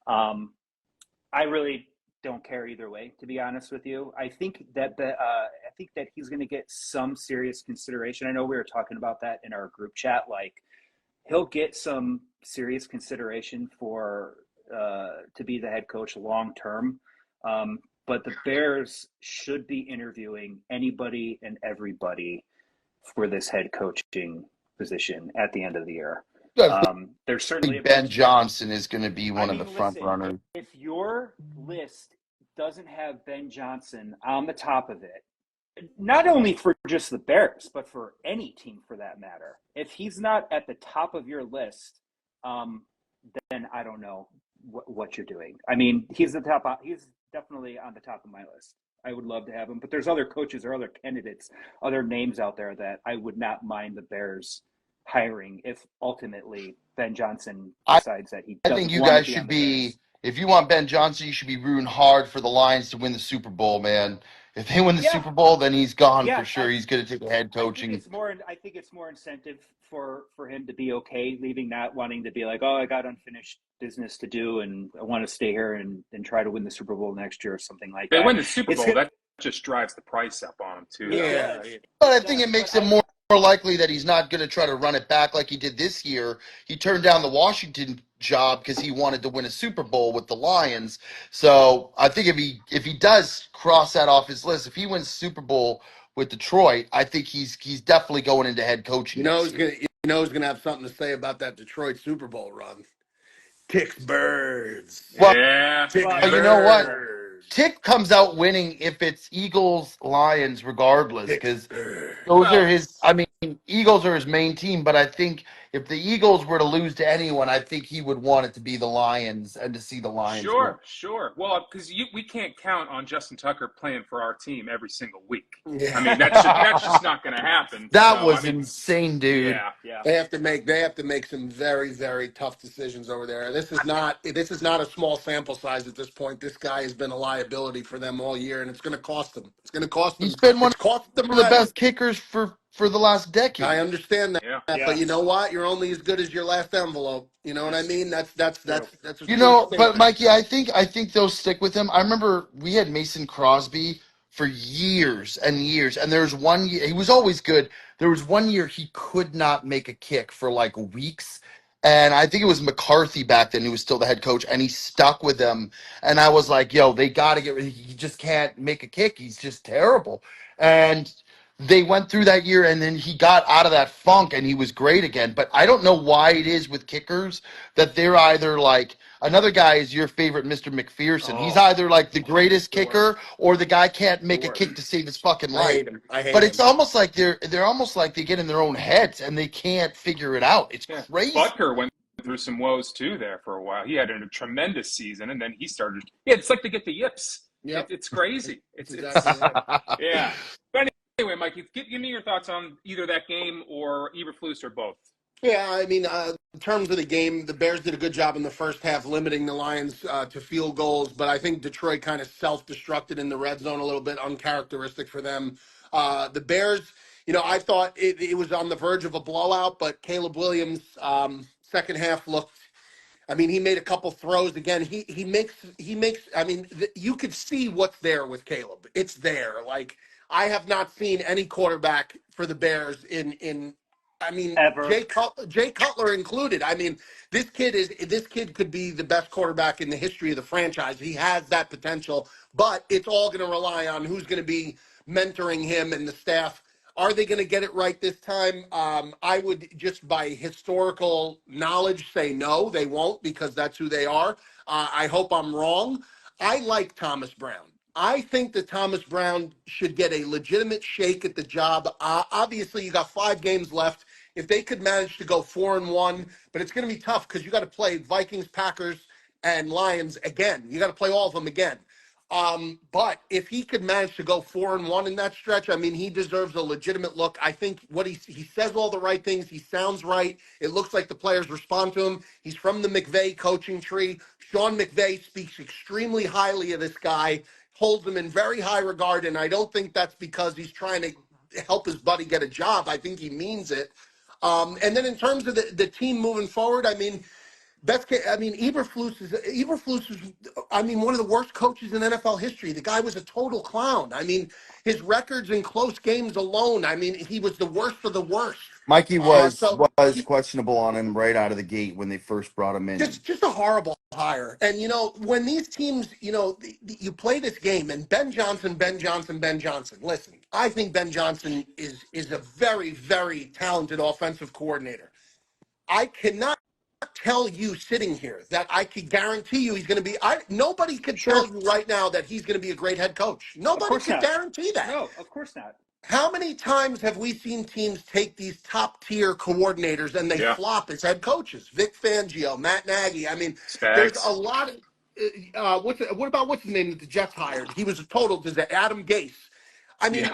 I really don't care either way, to be honest with you. I think that he's going to get some serious consideration. I know we were talking about that in our group chat. Like, he'll get some serious consideration for to be the head coach long term. But the Bears should be interviewing anybody and everybody for this head coaching position at the end of the year. There's certainly Ben Johnson is going to be one of the front runners. If your list doesn't have Ben Johnson on the top of it, not only for just the Bears, but for any team for that matter, if he's not at the top of your list, then I don't know what you're doing. I mean, he's definitely on the top of my list. I would love to have him, but there's other coaches or other candidates, other names out there that I would not mind the Bears hiring if ultimately Ben Johnson decides that he doesn't. I think you guys should be, if you want Ben Johnson, you should be rooting hard for the Lions to win the Super Bowl, man. If they win the Super Bowl, then he's gone for sure. He's going to take a head coaching. I think it's more incentive for him to be okay leaving, not wanting to be like, oh, I got unfinished business to do and I want to stay here and try to win the Super Bowl next year or something like that. They win the Super Bowl, that just drives the price up on him too. Yeah. But I think it makes it more likely that he's not going to try to run it back like he did this year. He turned down the Washington job because he wanted to win a Super Bowl with the Lions. So I think if he does cross that off his list, if he wins Super Bowl with Detroit, I think he's definitely going into head coaching. He's gonna have something to say about that Detroit Super Bowl run. Tick birds. Well, you know what? Tick comes out winning if it's Eagles, Lions, regardless, because those are his. I mean, Eagles are his main team, but I think if the Eagles were to lose to anyone, I think he would want it to be the Lions and to see the Lions. Sure. Well, because we can't count on Justin Tucker playing for our team every single week. Yeah. I mean, that's just not going to happen. That was insane, dude. Yeah. They have to make some very, very tough decisions over there. This is not a small sample size at this point. This guy has been a liability for them all year, and it's going to cost them. It's going to cost them. He's been one of the best kickers for the last decade. I understand that, but you know what? You're only as good as your last envelope. You know what I mean? That's you know. But Mikey, I think they'll stick with him. I remember we had Mason Crosby for years and years, and there was one year he was always good. There was one year he could not make a kick for like weeks. And I think it was McCarthy back then who was still the head coach, and he stuck with them. And I was like, yo, they got to get rid of him. He just can't make a kick. He's just terrible. And they went through that year, and then he got out of that funk, and he was great again. But I don't know why it is with kickers that they're either like – another guy is your favorite, Mr. McPherson. He's either like the greatest kicker or the guy can't make a kick to save his fucking life. I hate him. But it's almost like they're almost like they get in their own heads, and they can't figure it out. It's crazy. Butker went through some woes, too, there for a while. He had a tremendous season, and then he started – it's like they get the yips. Yep. It's crazy. It's yeah. But anyway, Mikey, give me your thoughts on either that game or Eberflus or both. Yeah, I mean, in terms of the game, the Bears did a good job in the first half limiting the Lions to field goals, but I think Detroit kind of self-destructed in the red zone a little bit, uncharacteristic for them. The Bears, I thought it was on the verge of a blowout, but Caleb Williams, second half looked. I mean, he made a couple throws again. He makes. I mean, you could see what's there with Caleb. It's there. Like, I have not seen any quarterback for the Bears in. I mean, ever. Jay Cutler included. I mean, this kid could be the best quarterback in the history of the franchise. He has that potential, but it's all going to rely on who's going to be mentoring him and the staff. Are they going to get it right this time? I would just by historical knowledge say no, they won't, because that's who they are. I hope I'm wrong. I like Thomas Brown. I think that Thomas Brown should get a legitimate shake at the job. Obviously, you got 5 games left. if they could manage to go 4-1, but it's going to be tough because you got to play Vikings, Packers, and Lions again. You got to play all of them again. But if he could manage to go 4-1 in that stretch, I mean, he deserves a legitimate look. I think what he says all the right things. He sounds right. It looks like the players respond to him. He's from the McVay coaching tree. Sean McVay speaks extremely highly of this guy, holds him in very high regard, and I don't think that's because he's trying to help his buddy get a job. I think he means it. And then in terms of the team moving forward, I mean, best case, I mean, Eberflus is, I mean, one of the worst coaches in NFL history. The guy was a total clown. I mean, his records in close games alone, I mean, he was the worst of the worst. Mikey was He- questionable on him right out of the gate when they first brought him in. just a horrible hire. And, you know, when these teams, you know, you play this game and Ben Johnson. Listen, I think Ben Johnson is a very, very talented offensive coordinator. I cannot tell you sitting here that I could guarantee you he's going to be. Nobody could tell you right now that he's going to be a great head coach. Nobody could guarantee that. No, of course not. How many times have we seen teams take these top tier coordinators and they flop as head coaches? Vic Fangio, Matt Nagy. I mean, there's a lot of. What about what's his name that the Jets hired? He was a total disaster. Adam Gase. I mean,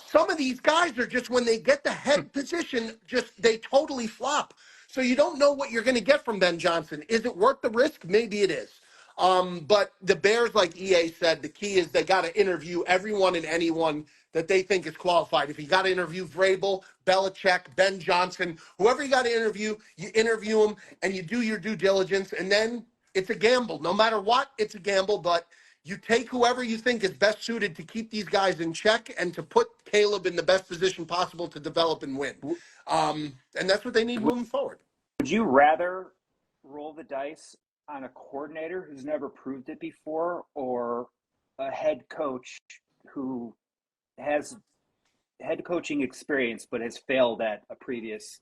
some of these guys are just, when they get the head position, just they totally flop. So you don't know what you're going to get from Ben Johnson. Is it worth the risk? Maybe it is. But the Bears, like EA said, the key is they got to interview everyone and anyone that they think is qualified. If you got to interview Vrabel, Belichick, Ben Johnson, whoever you got to interview, you interview them and you do your due diligence. And then it's a gamble. No matter what, it's a gamble. But you take whoever you think is best suited to keep these guys in check and to put Caleb in the best position possible to develop and win. And that's what they need moving forward. Would you rather roll the dice on a coordinator who's never proved it before, or a head coach who has head coaching experience but has failed at a previous?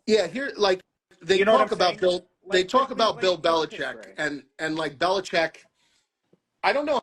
Yeah, here, like they talk about Bill. They talk about Bill Belichick and like Belichick. I don't know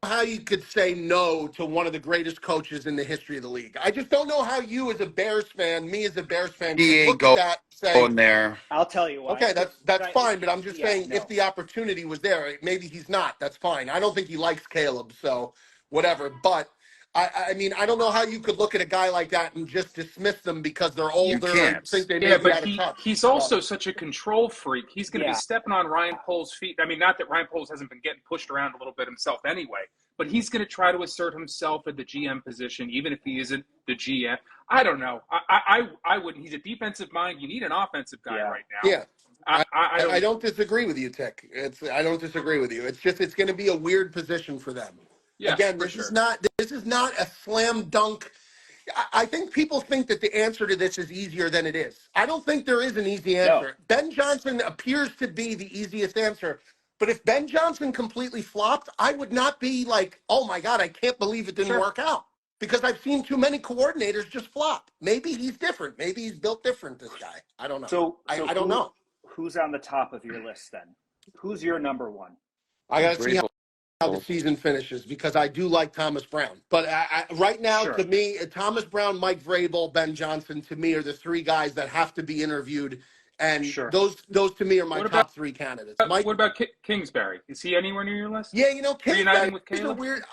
how you could say no to one of the greatest coaches in the history of the league. I just don't know how you, as a Bears fan, me as a Bears fan, could look at that and say, there. I'll tell you why. Okay, that's fine, but I'm just saying if the opportunity was there, maybe he's not. That's fine. I don't think he likes Caleb, so whatever. But I mean, I don't know how you could look at a guy like that and just dismiss them because they're older and think they may be out of touch. He's also such a control freak. He's going to be stepping on Ryan Poles' feet. I mean, not that Ryan Poles hasn't been getting pushed around a little bit himself anyway, but he's going to try to assert himself at the GM position, even if he isn't the GM. I don't know. I wouldn't. He's a defensive mind. You need an offensive guy right now. Yeah. I don't disagree with you, Tick. I don't disagree with you. It's just it's going to be a weird position for them. Yes, again, this is not a slam dunk. I think people think that the answer to this is easier than it is. I don't think there is an easy answer. No. Ben Johnson appears to be the easiest answer. But if Ben Johnson completely flopped, I would not be like, oh my God, I can't believe it didn't work out. Because I've seen too many coordinators just flop. Maybe he's different. Maybe he's built different, this guy. I don't know. So I don't know. Who's on the top of your list then? Who's your number one? I got to see how the season finishes, because I do like Thomas Brown. But right now, to me, Thomas Brown, Mike Vrabel, Ben Johnson, to me, are the three guys that have to be interviewed. And those to me are my top three candidates. What about Kingsbury? Is he anywhere near your list? Yeah, you know, Kingsbury is a weird.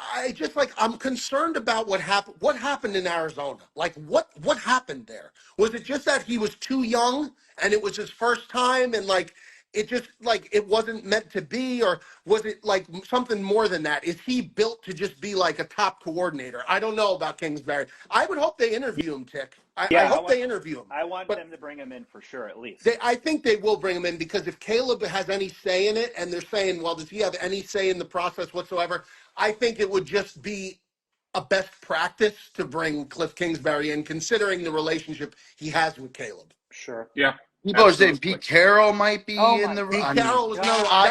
I'm concerned about what happened. What happened in Arizona? Like, what happened there? Was it just that he was too young and it was his first time, and like it just like it wasn't meant to be, or was it like something more than that? Is he built to just be like a top coordinator? I don't know about Kingsbury. I would hope they interview him, Tick. I hope they interview him. I want them to bring him in for sure, at least. I think they will bring him in, because if Caleb has any say in it, and they're saying, well, does he have any say in the process whatsoever? I think it would just be a best practice to bring Cliff Kingsbury in, considering the relationship he has with Caleb. Sure. Yeah. People are saying Pete Carroll might be in the. Pete Carroll was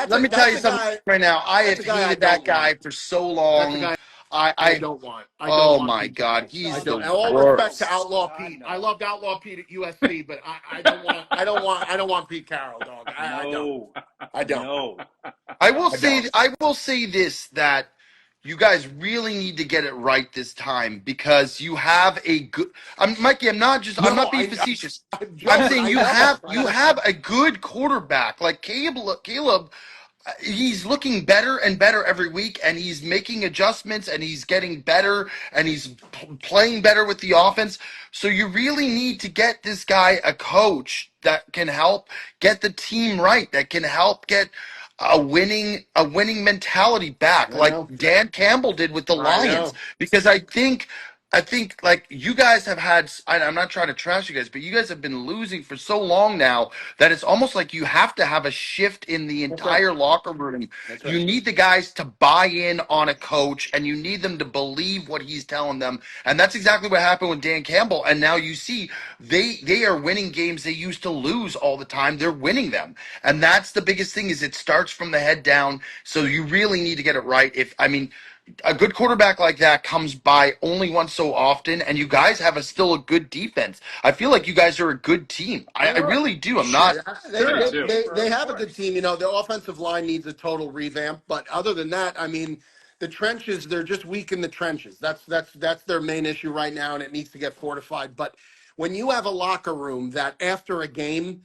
let me tell you something right now. I have hated that guy for so long. I don't want. Oh my God, he's the worst. All respect to Outlaw Pete. I loved Outlaw Pete at USC, but I don't want Pete Carroll, dog. I don't. I will say this, that you guys really need to get it right this time because you have a good. Mikey. I'm No, not being facetious. I'm I'm joking. saying I you know. have a good quarterback like Caleb. He's looking better and better every week, and he's making adjustments, and he's getting better, and he's playing better with the offense. So you really need to get this guy a coach that can help get the team right, that can help get a winning mentality back, I like know. Dan Campbell did with the I Lions. know. Because I think like you guys have had. I'm not trying to trash you guys, but you guys have been losing for so long now that it's almost like you have to have a shift in the That's right. entire locker room. That's You right. need the guys to buy in on a coach, and you need them to believe what he's telling them. And that's exactly what happened with Dan Campbell. And now you see they are winning games they used to lose all the time. They're winning them, and that's the biggest thing. Is it starts from the head down. So you really need to get it right. If I mean a good quarterback like that comes by only once so often, and you guys have still a good defense. I feel like you guys are a good team. I really do. I'm not. Yeah, Sure, too. they have a good team. You know, their offensive line needs a total revamp, but other than that, I mean, the trenches, they're just weak in the trenches. That's their main issue right now, and it needs to get fortified. But when you have a locker room that after a game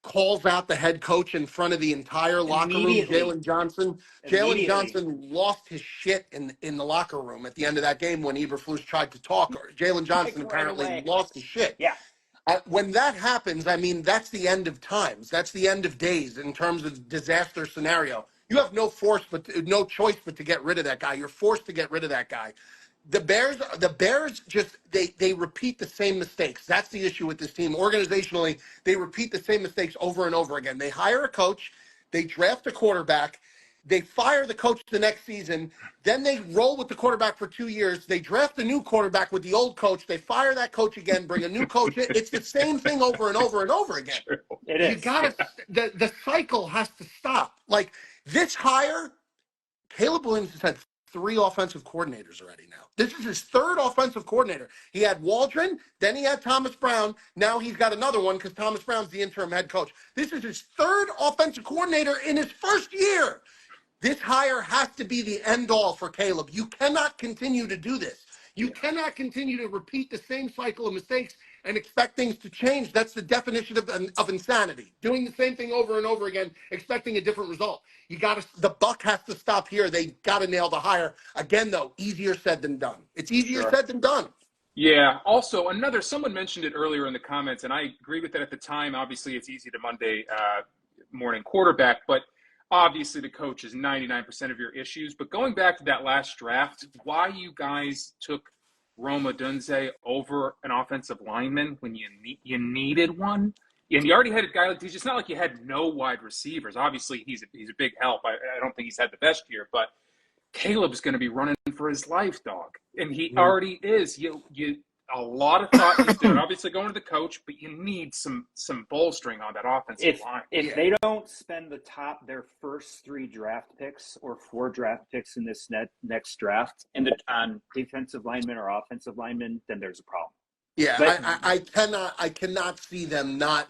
calls out the head coach in front of the entire locker room, Immediately. Jalen Immediately. Johnson lost his shit in the locker room at the end of that game when Eberflus tried to talk. Or Jalen Like Johnson right apparently away. lost his shit. Yeah. When that happens, I mean, that's the end of times. That's the end of days in terms of disaster scenario. You have no choice but to get rid of that guy. You're forced to get rid of that guy. The Bears just they repeat the same mistakes. That's the issue with this team. Organizationally, they repeat the same mistakes over and over again. They hire a coach, they draft a quarterback, they fire the coach the next season, then they roll with the quarterback for 2 years. They draft a new quarterback with the old coach, they fire that coach again, bring a new coach in. It's the same thing over and over and over again. True. It You is. gotta the cycle has to stop. Like this hire, Caleb Williams has had 3 offensive coordinators already now. This is his 3rd offensive coordinator. He had Waldron, then he had Thomas Brown. Now he's got another one because Thomas Brown's the interim head coach. This is his 3rd offensive coordinator in his first year. This hire has to be the end all for Caleb. You cannot continue to do this. You cannot continue to repeat the same cycle of mistakes and expect things to change. That's the definition of insanity. Doing the same thing over and over again, expecting a different result. The buck has to stop here. They got to nail the hire. Again, though, easier said than done. It's easier Sure. said than done. Yeah. Also, someone mentioned it earlier in the comments, and I agree with that at the time. Obviously, it's easy to Monday morning quarterback, but obviously the coach is 99% of your issues. But going back to that last draft, why you guys took Roma Dunze over an offensive lineman when you needed one? And you already had a guy like it's not like you had no wide receivers. Obviously, he's a big help. I don't think he's had the best year, but Caleb's going to be running for his life, dog, and he already is. You a lot of thought into it. Obviously, going to the coach, but you need some bolstering on that offensive line. If they don't spend their first 3 draft picks or 4 draft picks in this next draft on defensive linemen or offensive linemen, then there's a problem. Yeah, But I cannot see them not.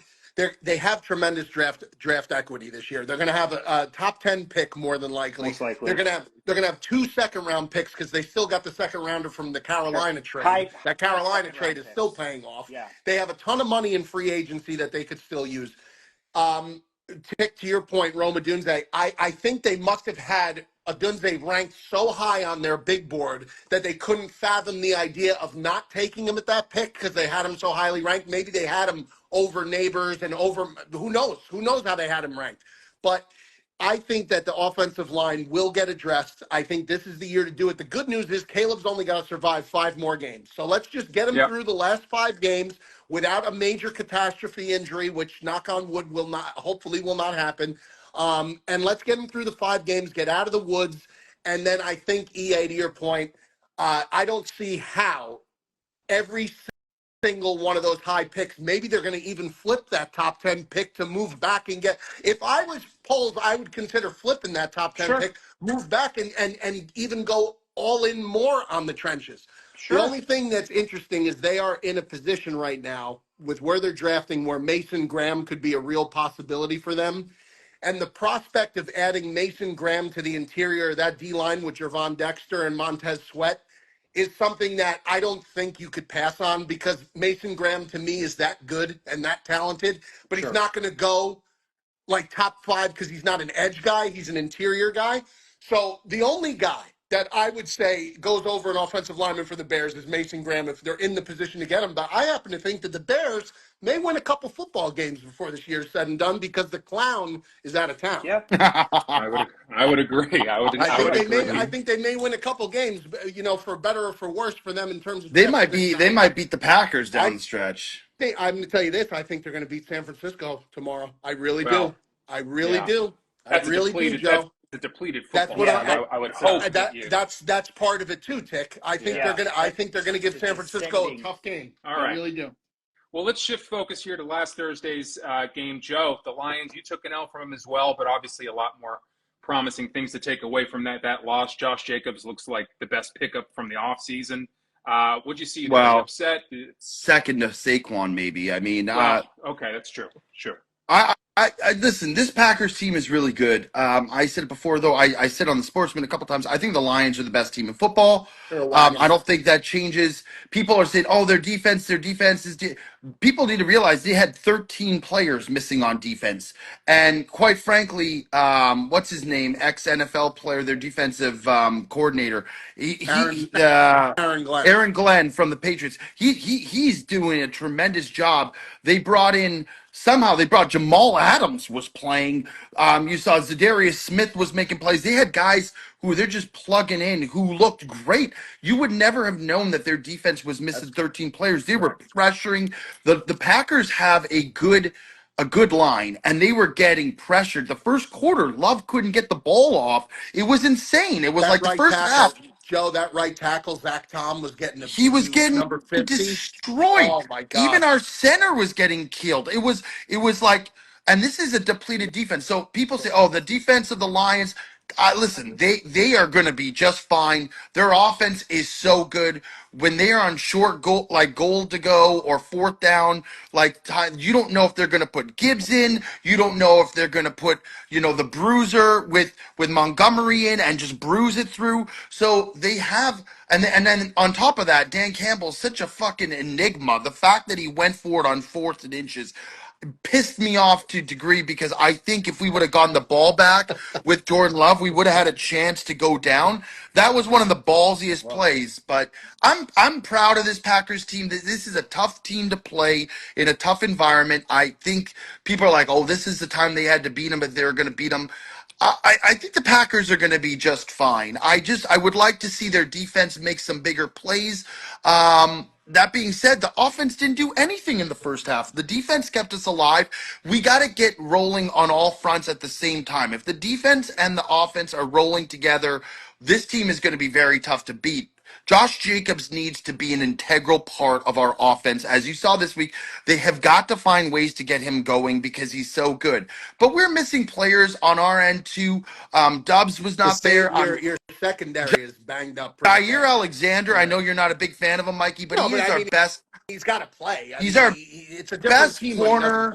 They have tremendous draft equity this year. They're going to have a top 10 pick more than likely. most likely, They're going to have 2 second-round picks because they still got the second rounder from the Carolina trade. That Carolina trade is still paying off. Yeah. They have a ton of money in free agency that they could still use. To your point, Roma Dunze, I think they must have had Dunze ranked so high on their big board that they couldn't fathom the idea of not taking him at that pick because they had him so highly ranked. Maybe they had him over Neighbors and over who knows how they had him ranked. But I think that the offensive line will get addressed. I think this is the year to do it. The good news is Caleb's only got to survive 5 more games. So let's just get him through the last 5 games without a major catastrophe injury, which knock on wood hopefully will not happen. And let's get him through the 5 games, get out of the woods. And then I think, EA, to your point, I don't see how every single one of those high picks, maybe they're going to even flip that top 10 pick to move back and get, if I was polls, I would consider flipping that top 10 pick, move back and even go all in more on the trenches. The only thing that's interesting is they are in a position right now with where they're drafting where Mason Graham could be a real possibility for them. And the prospect of adding Mason Graham to the interior of that D-line with Jervon Dexter and Montez Sweat is something that I don't think you could pass on, because Mason Graham to me is that good and that talented, but he's not going to go like top 5 because he's not an edge guy. He's an interior guy. So the only guy that I would say goes over an offensive lineman for the Bears is Mason Graham if they're in the position to get him. But I happen to think that the Bears may win a couple football games before this year's said and done, because the clown is out of town. Yeah. I would agree. I would agree. I think they may win a couple games, for better or for worse for them in terms of They might beat the Packers down the stretch. I'm going to tell you this. I think they're going to beat San Francisco tomorrow. I really Well, do. I really yeah. do. That's I really do, Joe. That's a depleted That's football. what I would hope that's part of it too, Tick. I think they're gonna give San Francisco a tough game. All right. I really do. Well, let's shift focus here to last Thursday's game. Joe, the Lions, you took an L from them as well, but obviously a lot more promising things to take away from that loss. Josh Jacobs looks like the best pickup from the offseason. What'd you see? Well, upset? Second to Saquon, maybe. I mean, okay, that's true. Sure. I listen, this Packers team is really good. I said it before, though. I said on the Sportsmen a couple times, I think the Lions are the best team in football. I don't think that changes. People are saying, oh, their defense is people need to realize they had 13 players missing on defense. And quite frankly, what's his name? Ex-NFL player, their defensive coordinator. Aaron Glenn from the Patriots. He's doing a tremendous job. They brought Jamal Adams was playing. You saw Zadarius Smith was making plays. They had guys who they're just plugging in who looked great. You would never have known that their defense was missing 13 players. They were pressuring. The Packers have a good line, and they were getting pressured. The first quarter, Love couldn't get the ball off. It was insane. It was like the first half. Joe, that right tackle, Zach Tom, was getting number 50. Destroyed. Oh my God. Even our center was getting killed. It was like, and this is a depleted defense. So people say, oh, the defense of the Lions. Listen, they are going to be just fine. Their offense is so good. When they are on short goal, like goal to go or fourth down, like time, you don't know if they're going to put Gibbs in. You don't know if they're going to put, the bruiser with Montgomery in and just bruise it through. So they have, and then on top of that, Dan Campbell's such a fucking enigma. The fact that he went for it on 4th and inches pissed me off to a degree, because I think if we would have gotten the ball back with Jordan Love, we would have had a chance to go down. That was one of the ballsiest plays. But I'm proud of this Packers team. This is a tough team to play in a tough environment. I think people are like, oh, this is the time they had to beat them, but they're going to beat them. I think the Packers are going to be just fine. I would like to see their defense make some bigger plays. That being said, the offense didn't do anything in the first half. The defense kept us alive. We got to get rolling on all fronts at the same time. If the defense and the offense are rolling together, this team is going to be very tough to beat. Josh Jacobs needs to be an integral part of our offense. As you saw this week, they have got to find ways to get him going because he's so good. But we're missing players on our end too. Dubs was not there. Your secondary is banged up. Jair Alexander, I know you're not a big fan of him, Mikey, but he is our best. He's got to play. He's our it's a best team corner.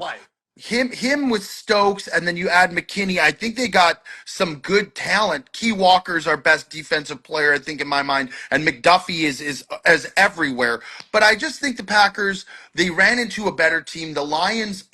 Him with Stokes, and then you add McKinney. I think they got some good talent. Key Walker's our best defensive player, I think, in my mind, and McDuffie is everywhere. But I just think the Packers, they ran into a better team. The Lions,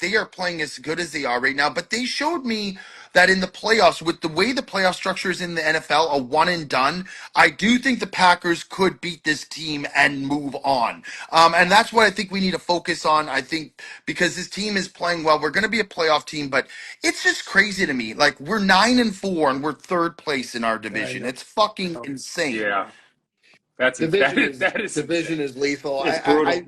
they are playing as good as they are right now. But they showed me that in the playoffs, with the way the playoff structure is in the NFL, a one and done, I do think the Packers could beat this team and move on. And that's what I think we need to focus on. I think because this team is playing well, we're going to be a playoff team, but it's just crazy to me. Like, we're 9-4 and we're 3rd place in our division. It's fucking insane. Yeah. That is division is lethal. It's brutal.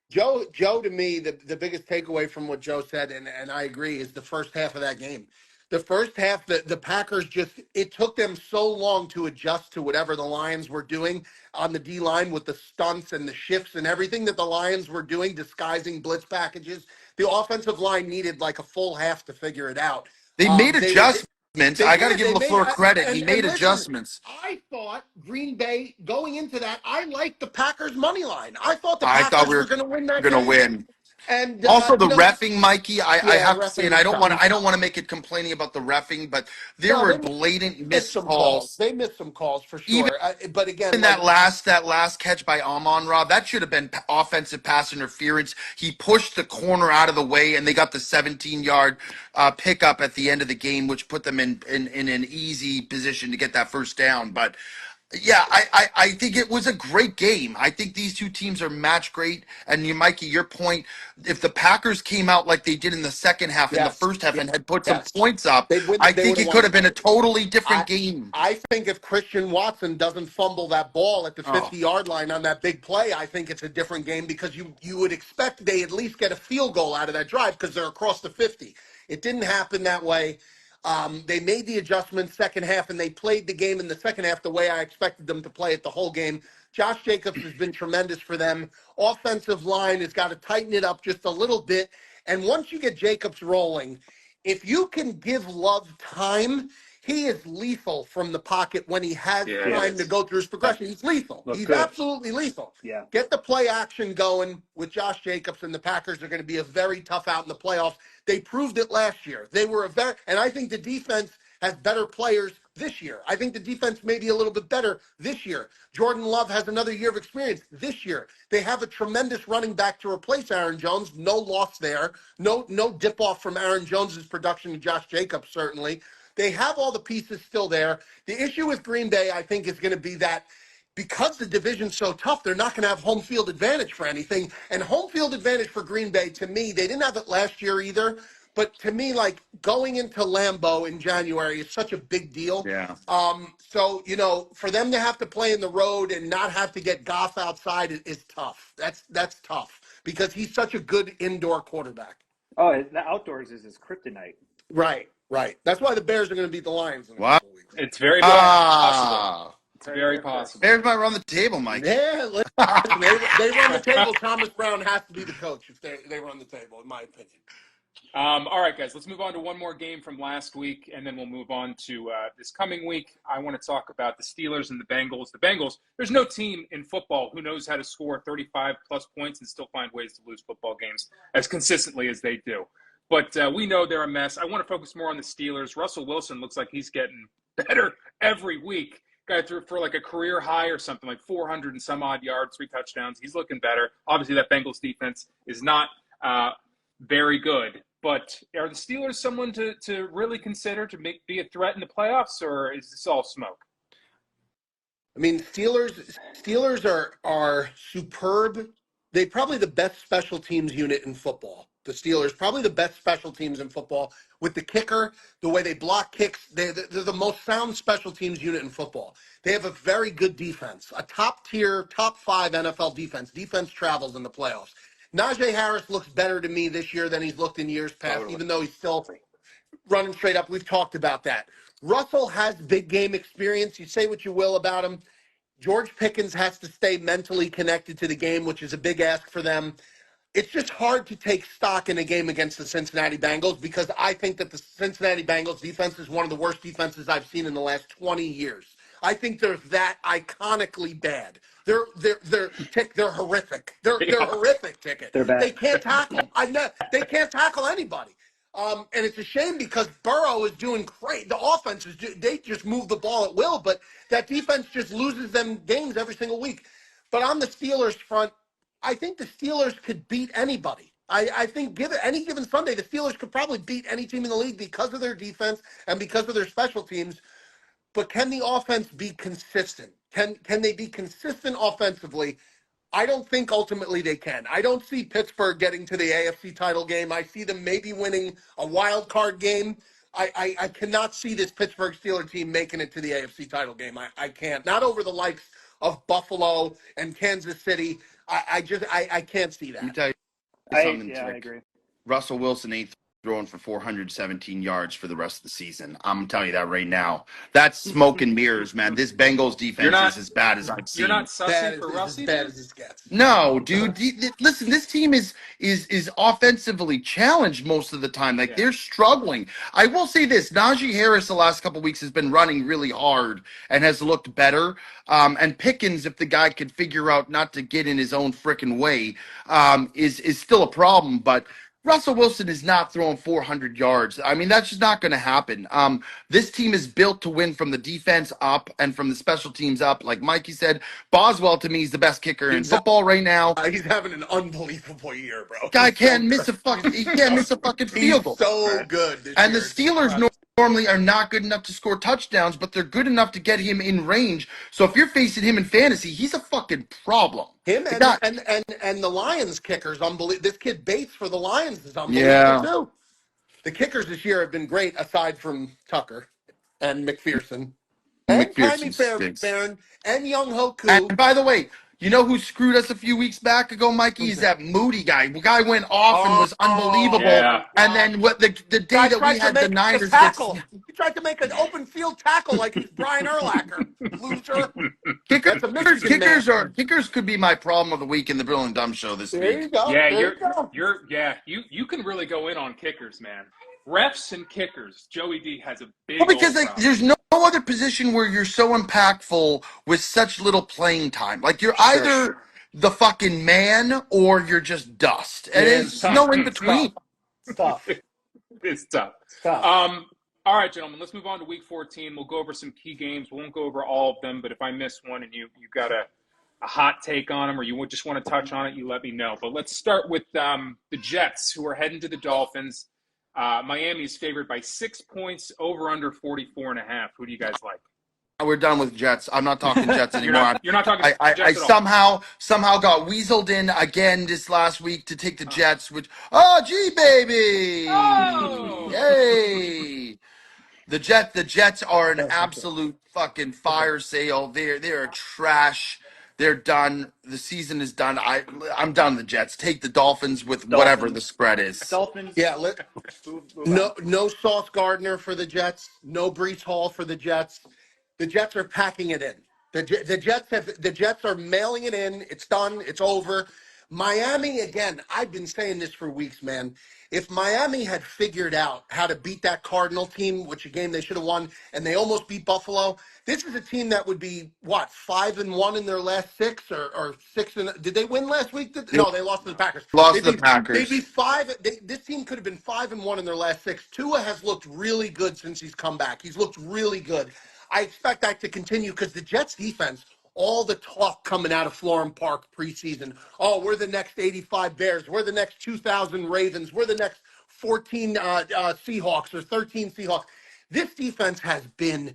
Joe, to me, the biggest takeaway from what Joe said, and I agree, is the first half of that game. The first half, the Packers it took them so long to adjust to whatever the Lions were doing on the D-line with the stunts and the shifts and everything that the Lions were doing, disguising blitz packages. The offensive line needed like a full half to figure it out. They made adjustments. I got to give LaFleur credit. He made adjustments. I thought Green Bay, going into that, I liked the Packers' money line. I thought the Packers were going to win that game. Win. And Also, the you know, reffing, Mikey, I yeah, have to say, refing and was tough. I don't want to make it complaining about the reffing, but there No, were they blatant missed missed some calls. calls. They missed some calls for Even sure. But again, in like that last catch by Amon Rob, that should have been offensive pass interference. He pushed the corner out of the way, and they got the 17-yard pickup at the end of the game, which put them in an easy position to get that first down. But yeah, I think it was a great game. I think these two teams are match great. And Mikey, your point, if the Packers came out like they did in the second half, in the yes, first half, and had put some yes, points up, they'd win. I They think would have it won could the have been a game. totally different I game. I think if Christian Watson doesn't fumble that ball at the Oh, 50-yard line on that big play, I think it's a different game because you would expect they at least get a field goal out of that drive because they're across the 50. It didn't happen that way. They made the adjustment second half, and they played the game in the second half the way I expected them to play it the whole game. Josh Jacobs has been tremendous for them. Offensive line has got to tighten it up just a little bit. And once you get Jacobs rolling, if you can give Love time, he is lethal from the pocket when he has Yeah, it time to is. go through his progression. He's lethal. Look He's good. absolutely lethal. Yeah. Get the play action going with Josh Jacobs, and the Packers are going to be a very tough out in the playoffs. They proved it last year. They were and I think the defense has better players this year. I think the defense may be a little bit better this year. Jordan Love has another year of experience this year. They have a tremendous running back to replace Aaron Jones. No loss there. No dip off from Aaron Jones's production to Josh Jacobs, certainly. They have all the pieces still there. The issue with Green Bay, I think, is going to be that because the division's so tough, they're not going to have home field advantage for anything. And home field advantage for Green Bay, to me, they didn't have it last year either. But to me, like going into Lambeau in January is such a big deal. Yeah. So, for them to have to play in the road and not have to get Goff outside is tough. That's tough because he's such a good indoor quarterback. Oh, the outdoors is his kryptonite. Right, right. That's why the Bears are going to beat the Lions in a wow. couple weeks. It's very possible. Ah, It's very possible. Bears might run the table, Mike. Yeah, listen, they run the table. Thomas Brown has to be the coach if they run the table, in my opinion. All right, guys, let's move on to one more game from last week, and then we'll move on to this coming week. I want to talk about the Steelers and the Bengals. The Bengals, there's no team in football who knows how to score 35-plus points and still find ways to lose football games as consistently as they do. But we know they're a mess. I want to focus more on the Steelers. Russell Wilson looks like he's getting better every week. Guy threw for like a career high or something, like 400 and some odd yards, 3 touchdowns. He's looking better. Obviously, that Bengals defense is not very good. But are the Steelers someone to really consider to be a threat in the playoffs, or is this all smoke? I mean, Steelers are superb. They're probably the best special teams unit in football. The Steelers, probably the best special teams in football. With the kicker, the way they block kicks, they're the most sound special teams unit in football. They have a very good defense, a top-tier, top-5 NFL defense. Defense travels in the playoffs. Najee Harris looks better to me this year than he's looked in years past, even though he's still running straight up. We've talked about that. Russell has big game experience. You say what you will about him. George Pickens has to stay mentally connected to the game, which is a big ask for them. It's just hard to take stock in a game against the Cincinnati Bengals because I think that the Cincinnati Bengals defense is one of the worst defenses I've seen in the last 20 years. I think they're that iconically bad. They're horrific. They're horrific, Ticket. They're bad. They can't tackle. They can't tackle anybody. And it's a shame because Burrow is doing great. The offense they just move the ball at will, but that defense just loses them games every single week. But on the Steelers front, I think the Steelers could beat anybody. I think any given Sunday, the Steelers could probably beat any team in the league because of their defense and because of their special teams. But can the offense be consistent? Can they be consistent offensively? I don't think ultimately they can. I don't see Pittsburgh getting to the AFC title game. I see them maybe winning a wild card game. I cannot see this Pittsburgh Steelers team making it to the AFC title game. I can't. Not over the likes of Buffalo and Kansas City. I can't see Let me that. tell you something, I Rick. agree. Russell Wilson ain't throwing for 417 yards for the rest of the season. I'm telling you that right now. That's smoke and mirrors, man. This Bengals defense not- is as bad as I've You're seen. not Bad sussing as, for is as Rusty, bad dude? as it gets. No, dude. Listen, this team is offensively challenged most of the time. Like, Yeah. they're struggling. I will say this: Najee Harris the last couple weeks has been running really hard and has looked better. And Pickens, if the guy could figure out not to get in his own freaking way, is still a problem. But Russell Wilson is not throwing 400 yards. I mean, that's just not going to happen. This team is built to win from the defense up and from the special teams up. Like Mikey said, Boswell to me is the best kicker in football right now. He's having an unbelievable year, bro. Guy He's can't so miss a good. fucking. He can't miss a fucking field He's goal. so good this And year. the It's Steelers incredible. normally are not good enough to score touchdowns, but they're good enough to get him in range. So if you're facing him in fantasy, he's a fucking problem. Him The and, guy- and the Lions kickers, unbelievable. This kid Bates for the Lions is unbelievable Yeah. too. The kickers this year have been great, aside from Tucker and McPherson and Timmy McPherson stinks. Farron and Young Hoku. And by the way, you know who screwed us a few weeks back ago, Mikey? Is that Moody guy. The guy went off and was unbelievable. Yeah. And then what the day Guy that tried we to had the make a Niners tackle. get He tried to make an open field tackle like he's Brian Urlacher. Loser. kickers, That's a Michigan man. kickers could be my problem of the week in the Bill and Dumb show this There you week. go. Yeah, There you go. you can really go in on kickers, man. Refs and kickers. Joey D has a big. Well, because old like problem. there's no other position where you're so impactful with such little playing time. Like you're either the fucking man or you're just dust, and Yeah, it's it's tough. no in between. It's tough. It's tough. It's tough. All right, gentlemen, let's move on to week 14. We'll go over some key games. We won't go over all of them, but if I miss one and you got a hot take on them or you just want to touch on it, you let me know. But let's start with the Jets, who are heading to the Dolphins. Miami is favored by 6 points, over under 44.5. Who do you guys like? We're done with Jets. I'm not talking Jets anymore. You're not talking I Jets at all. somehow got weaseled in again this last week to take the Jets, which gee baby. Oh! Yay. The Jets are an absolute fucking fire sale. They're trash. They're done. The season is done. I'm done with the Jets. Take the Dolphins with whatever the spread is. Dolphins. Yeah, Move no Sauce Gardner for the Jets. No Brees Hall for the Jets. The Jets are packing it in. The Jets are mailing it in. It's done. It's over. Miami, again, I've been saying this for weeks, man. If Miami had figured out how to beat that Cardinal team, which a game they should have won, and they almost beat Buffalo, this is a team that would be, 5-1 in their last six or 6 did they win last week? No, they lost to the Packers. Lost to the Packers. They'd be 5. This team could have been 5-1 in their last 6. Tua has looked really good since he's come back. He's looked really good. I expect that to continue because the Jets defense, all the talk coming out of Florham Park preseason. Oh, we're the next 85 Bears. We're the next 2,000 Ravens. We're the next 14 Seahawks or 13 Seahawks. This defense has been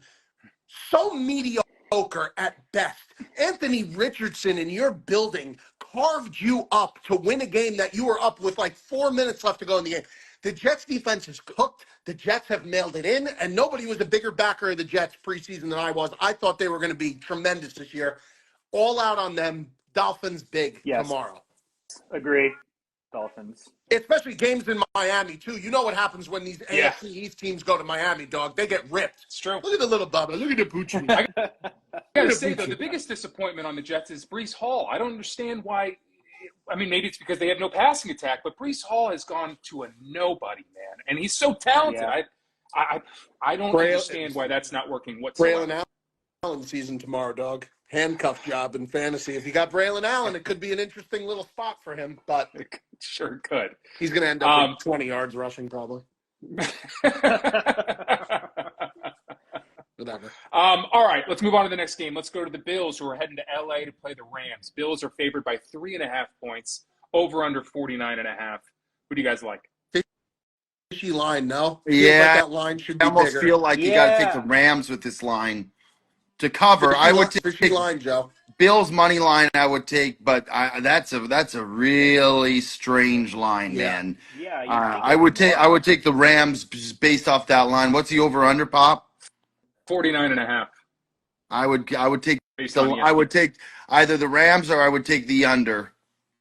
so mediocre at best. Anthony Richardson in your building carved you up to win a game that you were up with like 4 minutes left to go in the game. The Jets defense is cooked. The Jets have mailed it in, and nobody was a bigger backer of the Jets preseason than I was. I thought they were going to be tremendous this year. All out on them. Dolphins big tomorrow. Agree. Dolphins. Especially games in Miami, too. You know what happens when these AFC East teams go to Miami, dog. They get ripped. It's true. Look at the little Bubba. Look at the Poochie. I gotta say, though, the biggest disappointment on the Jets is Brees Hall. I don't understand why. I mean, maybe it's because they have no passing attack, but Brees Hall has gone to a nobody, man. And he's so talented. Yeah. I don't understand why that's not working whatsoever. Braylon Allen season tomorrow, dog. Handcuff job in fantasy. If you got Braylon Allen, it could be an interesting little spot for him, but Sure could. he's going to end up with 20 yards rushing probably. Whatever. All right, let's move on to the next game. Let's go to the Bills, who are heading to LA to play the Rams. Bills are favored by 3.5 points, over under 49.5. Who do you guys like? Fishy line, no? Yeah. Feels like that line should be I almost bigger. feel like you got to take the Rams with this line to cover. I would Fishy take line, Joe. Bills money line. I would take, but that's a really strange line, man. Yeah. I would take the Rams based off that line. What's the over under, Pop? 49.5. I would take Based on I would take either the Rams or I would take the under.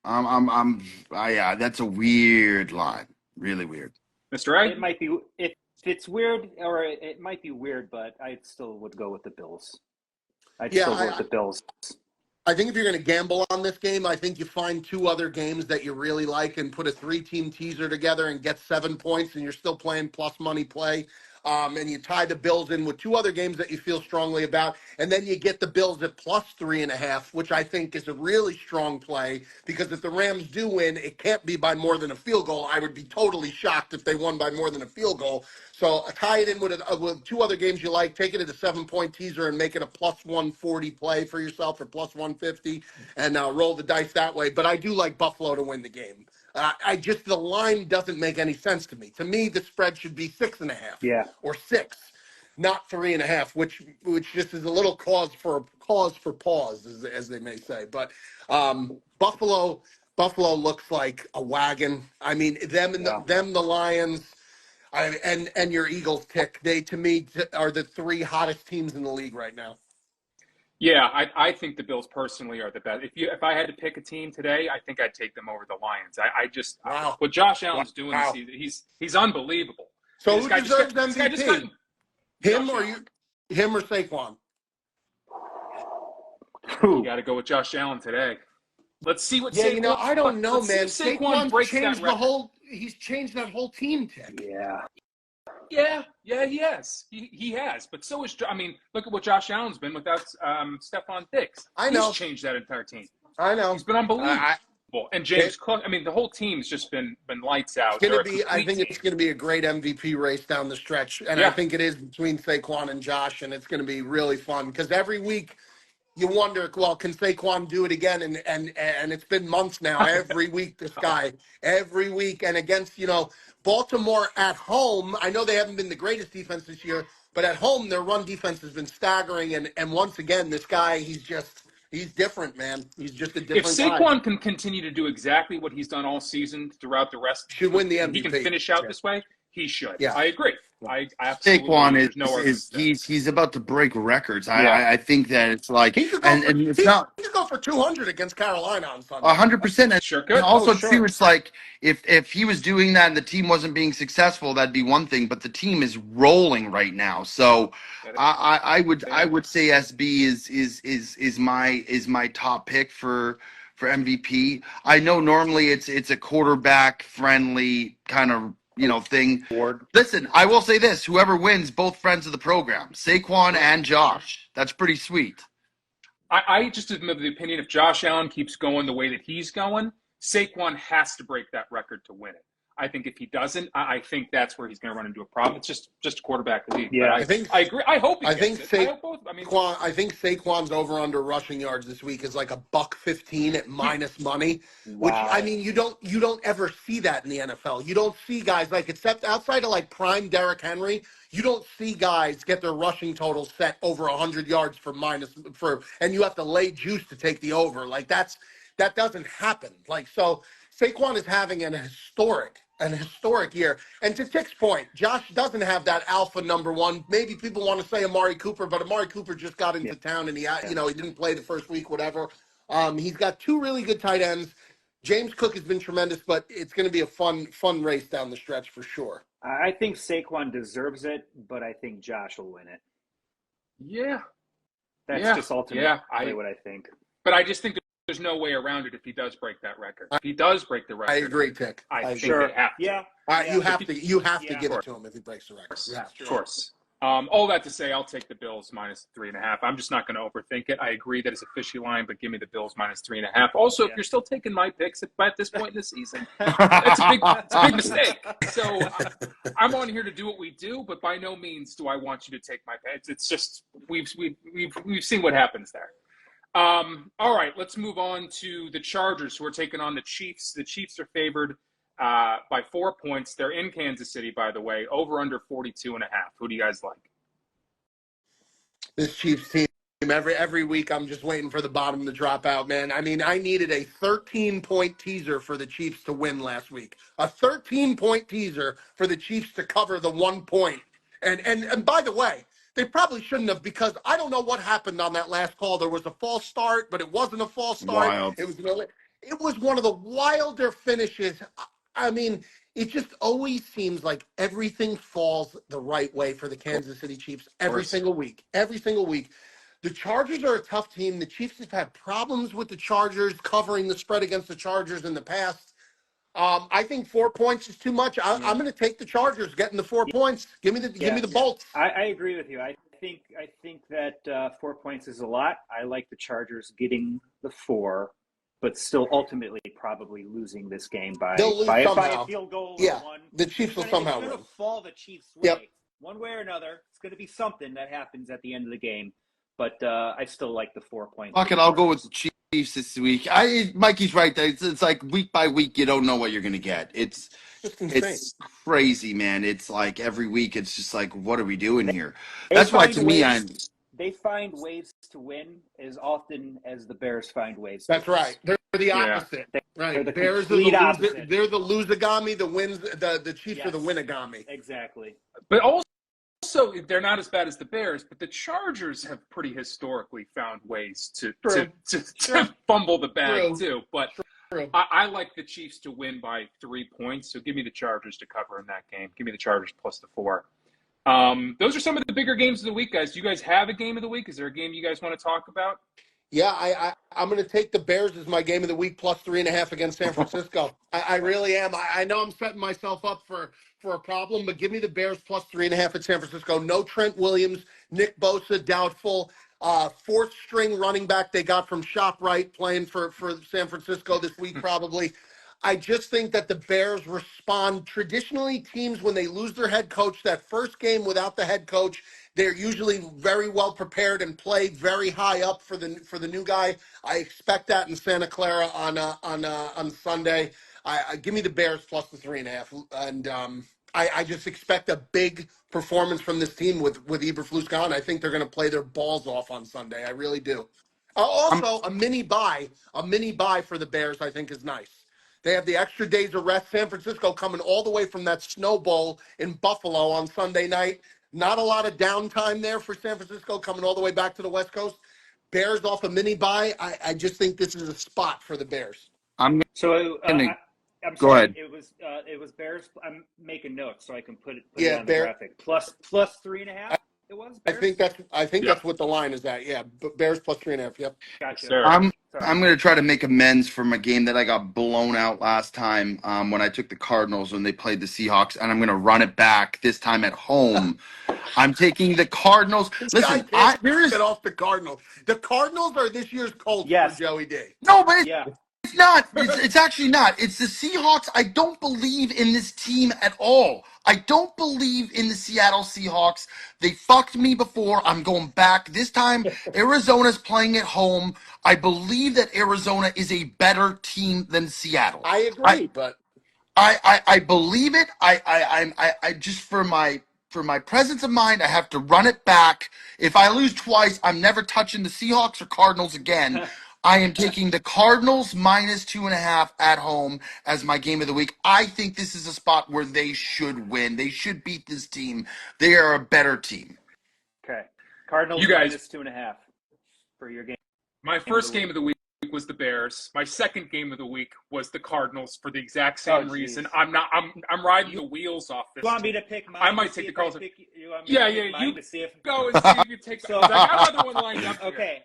Yeah, that's a weird line. Really weird. Mr. A? It might be if it's weird, or it might be weird, but I still would go with the Bills. I'd Yeah, still go with the Bills. I think if you're going to gamble on this game, I think you find two other games that you really like and put a three-team teaser together and get 7 points, and you're still playing plus money play. And you tie the Bills in with two other games that you feel strongly about, and then you get the Bills at plus 3.5, which I think is a really strong play because if the Rams do win, it can't be by more than a field goal. I would be totally shocked if they won by more than a field goal. So tie it in with two other games you like, take it at a 7-point teaser and make it a plus 140 play for yourself or plus 150 and roll the dice that way. But I do like Buffalo to win the game. The line doesn't make any sense to me. To me, the spread should be 6.5 Yeah. or 6, not 3.5, which just is a little cause for pause, as they may say. But Buffalo looks like a wagon. I mean, the Lions, and your Eagles pick. They to me are the three hottest teams in the league right now. Yeah, I think the Bills personally are the best. If I had to pick a team today, I think I'd take them over the Lions. Wow. What Josh Allen's doing this season, he's unbelievable. So who deserves MVP? Him or Saquon? You got to go with Josh Allen today. Let's see what. Yeah, I don't know, man. Saquon breaks changed that record. He's changed that whole team, Tick. Yeah, he has. He has. But so is. I mean, look at what Josh Allen's been without Stephon Diggs. I know. He's changed that entire team. I know. He's been unbelievable. And James Cook. I mean, the whole team's just been lights out. I think it's going to be a great MVP race down the stretch, and I think it is between Saquon and Josh, and it's going to be really fun because every week you wonder, well, can Saquon do it again? And it's been months now. Every week, this guy, every week, and against Baltimore at home. I know they haven't been the greatest defense this year, but at home their run defense has been staggering. And once again, this guy, he's different, man. He's just a different guy. If Saquon can continue to do exactly what he's done all season throughout the rest, should win the MVP. He can finish out this way. He should. Yeah. I agree. I absolutely. Saquon he's about to break records. I think that it's like he could go for 200 against Carolina on Sunday. 100%. Sure could. And also too, it's like if he was doing that and the team wasn't being successful, that'd be one thing. But the team is rolling right now, so I would say SB is my top pick for MVP. I know normally it's a quarterback friendly kind of thing. Listen, I will say this: whoever wins, both friends of the program, Saquon and Josh. That's pretty sweet. I just am of the opinion if Josh Allen keeps going the way that he's going, Saquon has to break that record to win it. I think if he doesn't, I think that's where he's going to run into a problem. It's just a quarterback league. Yeah, I agree. I hope he I gets think it. I think Saquon's over under rushing yards this week is like $1.15 at minus money. Wow. Which I mean you don't ever see that in the NFL. You don't see guys except outside of like prime Derrick Henry, you don't see guys get their rushing totals set over 100 yards and you have to lay juice to take the over. Like that doesn't happen. Like so Saquon is having an historic year. And to Tick's point, Josh doesn't have that alpha number one. Maybe people want to say Amari Cooper, but Amari Cooper just got into town and he didn't play the first week, whatever. He's got two really good tight ends. James Cook has been tremendous, but it's going to be a fun race down the stretch for sure. I think Saquon deserves it, but I think Josh will win it. Yeah. That's just ultimately what I think. But I just think there's no way around it if he does break that record. If he does break the record, I agree, Tick. I think they have to. Yeah. You have to give it to him if he breaks the record. Yeah, of course. All that to say, I'll take the Bills minus 3.5. I'm just not going to overthink it. I agree that it's a fishy line, but give me the Bills minus 3.5. Also, if you're still taking my picks at this point in the season, it's a big mistake. So I'm on here to do what we do, but by no means do I want you to take my picks. It's just we've seen what happens there. All right, let's move on to the Chargers, who are taking on the Chiefs. The Chiefs are favored by 4 points. They're in Kansas City, by the way, over under 42.5. Who do you guys like? This Chiefs team, every week I'm just waiting for the bottom to drop out, man. I mean, I needed a 13-point teaser for the Chiefs to win last week. A 13-point teaser for the Chiefs to cover the 1 point. And by the way, they probably shouldn't have, because I don't know what happened on that last call. There was a false start, but it wasn't a false start. Wild. It was one of the wilder finishes. I mean, it just always seems like everything falls the right way for the Kansas City Chiefs every single week. Every single week. The Chargers are a tough team. The Chiefs have had problems with the Chargers covering the spread against the Chargers in the past. I think 4 points is too much. I'm going to take the Chargers getting the 4 points. Give me the Bolts. I agree with you. I think that 4 points is a lot. I like the Chargers getting the 4, but still ultimately probably losing this game by a field goal. Yeah, or one. the Chiefs will somehow win. It's going to fall the Chiefs' way, one way or another. It's going to be something that happens at the end of the game. But I still like the 4 points. Fuck it, I'll go with the Chiefs this week. Mikey's right. It's like week by week, you don't know what you're going to get. It's crazy, man. It's like every week, it's just like, what are we doing here? That's why, to me, they find ways to win as often as the Bears find ways. That's right. They're the opposite. Right. The Bears are the opposite. They're the losagami. The Chiefs are the winagami. Exactly. But also, they're not as bad as the Bears, but the Chargers have pretty historically found ways to fumble the bag too. But I like the Chiefs to win by 3 points, so give me the Chargers to cover in that game. Give me the Chargers plus the 4. Those are some of the bigger games of the week, guys. Do you guys have a game of the week? Is there a game you guys want to talk about? Yeah, I'm going to take the Bears as my game of the week plus 3.5 against San Francisco. I really am. I know I'm setting myself up for a problem, but give me the Bears plus 3.5 at San Francisco. No Trent Williams, Nick Bosa doubtful. Fourth string running back they got from ShopRite playing for San Francisco this week probably. I just think that the Bears respond. Traditionally, teams, when they lose their head coach, that first game without the head coach, they're usually very well prepared and play very high up for the new guy. I expect that in Santa Clara on Sunday. Give me the Bears plus the 3.5, and I just expect a big performance from this team with Eberflus gone. I think they're going to play their balls off on Sunday. I really do. Also, a mini bye for the Bears, I think, is nice. They have the extra days of rest. San Francisco coming all the way from that Snow Bowl in Buffalo on Sunday night. Not a lot of downtime there for San Francisco coming all the way back to the West Coast. Bears off a mini bye. I just think this is a spot for the Bears. I'm sorry. Go ahead. It was Bears. I'm making notes so I can put it on the graphic. Plus 3.5. It was Bears? I think that's what the line is at. Yeah, Bears plus 3.5. Yep. Gotcha. Sure. I'm going to try to make amends for my game that I got blown out last time when I took the Cardinals when they played the Seahawks, and I'm going to run it back this time at home. I'm taking the Cardinals. Listen, get off the Cardinals. The Cardinals are this year's Colts for Joey D. No, but it's not. It's actually not. It's the Seahawks. I don't believe in this team at all. I don't believe in the Seattle Seahawks. They fucked me before. I'm going back. This time, Arizona's playing at home. I believe that Arizona is a better team than Seattle. I agree, but I believe it. I just for my presence of mind, I have to run it back. If I lose twice, I'm never touching the Seahawks or Cardinals again. I am taking the Cardinals minus 2.5 at home as my game of the week. I think this is a spot where they should win. They should beat this team. They are a better team. Okay. Cardinals minus 2.5 for your game. My first game of the week was the Bears. My second game of the week was the Cardinals for the exact same reason. I'm riding the wheels off this. You want me to pick mine? I might take the Cardinals. You to see if go and see if you take. I got another one lined up. Okay,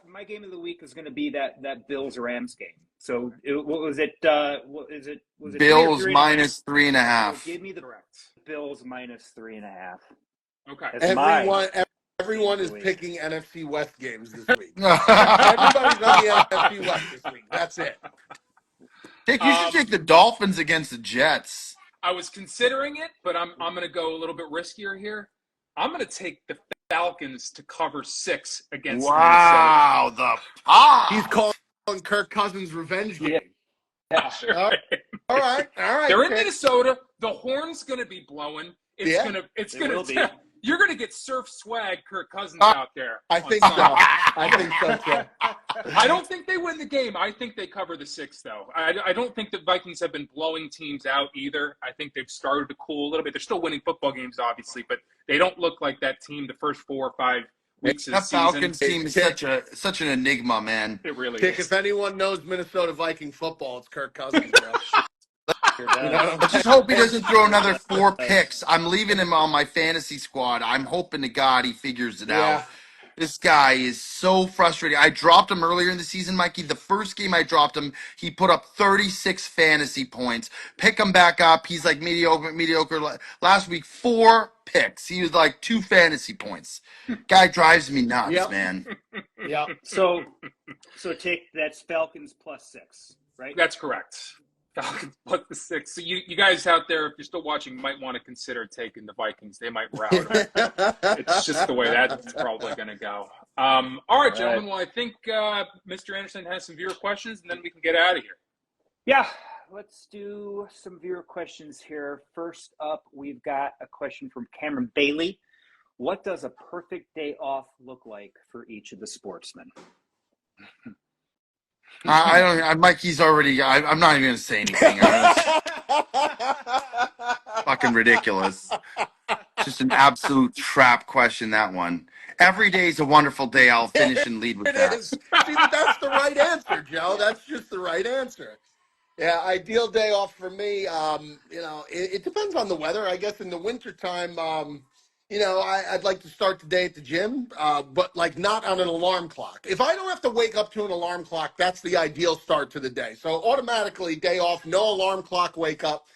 my game of the week was going to be that Bills Rams game. So what was it? Was it Bills minus 3.5? So give me the Bills minus 3.5. Okay. Everyone is picking NFC West games this week. Everybody's on the NFC West this week. That's it. Dick, you should take the Dolphins against the Jets. I was considering it, but I'm going to go a little bit riskier here. I'm going to take the Falcons to cover 6 against Minnesota. Wow, the pop. He's calling Kirk Cousins' revenge game. Yeah, sure. All right. They're in Minnesota. The horn's going to be blowing. It's going to be. You're going to get surf swag Kirk Cousins out there. I think so. I think so, too. I don't think they win the game. I think they cover the 6, though. I don't think the Vikings have been blowing teams out either. I think they've started to cool a little bit. They're still winning football games, obviously, but they don't look like that team the first 4 or 5 weeks of the season. That Falcons team is such an enigma, man. It really is. If anyone knows Minnesota Viking football, it's Kirk Cousins, bro. You know what I I'm just saying? hope he doesn't throw another 4 picks. I'm leaving him on my fantasy squad. I'm hoping to God he figures it out. Yeah. This guy is so frustrating. I dropped him earlier in the season, Mikey. The first game I dropped him, he put up 36 fantasy points. Pick him back up. He's like mediocre. Last week, 4 picks. He was like 2 fantasy points. Guy drives me nuts, Yep. man. Yep. So take that's Falcons +6, right? That's correct. Falcons +6. So you guys out there, if you're still watching, might want to consider taking the Vikings. They might rout them. It's just the way that's probably going to go. All right, gentlemen. Well, I think Mr. Anderson has some viewer questions, and then we can get out of here. Yeah, let's do some viewer questions here. First up, we've got a question from Cameron Bailey. What does a perfect day off look like for each of the sportsmen? I don't. Mikey's already. I'm not even going to say anything. Fucking ridiculous. Just an absolute trap question, that one. Every day is a wonderful day. I'll finish and lead with It that. is. See, that's the right answer, Joe. That's just the right answer. Yeah, ideal day off for me. It depends on the weather. I guess in the wintertime, I'd like to start the day at the gym, but like not on an alarm clock. If I don't have to wake up to an alarm clock, that's the ideal start to the day. So automatically, day off, no alarm clock, wake up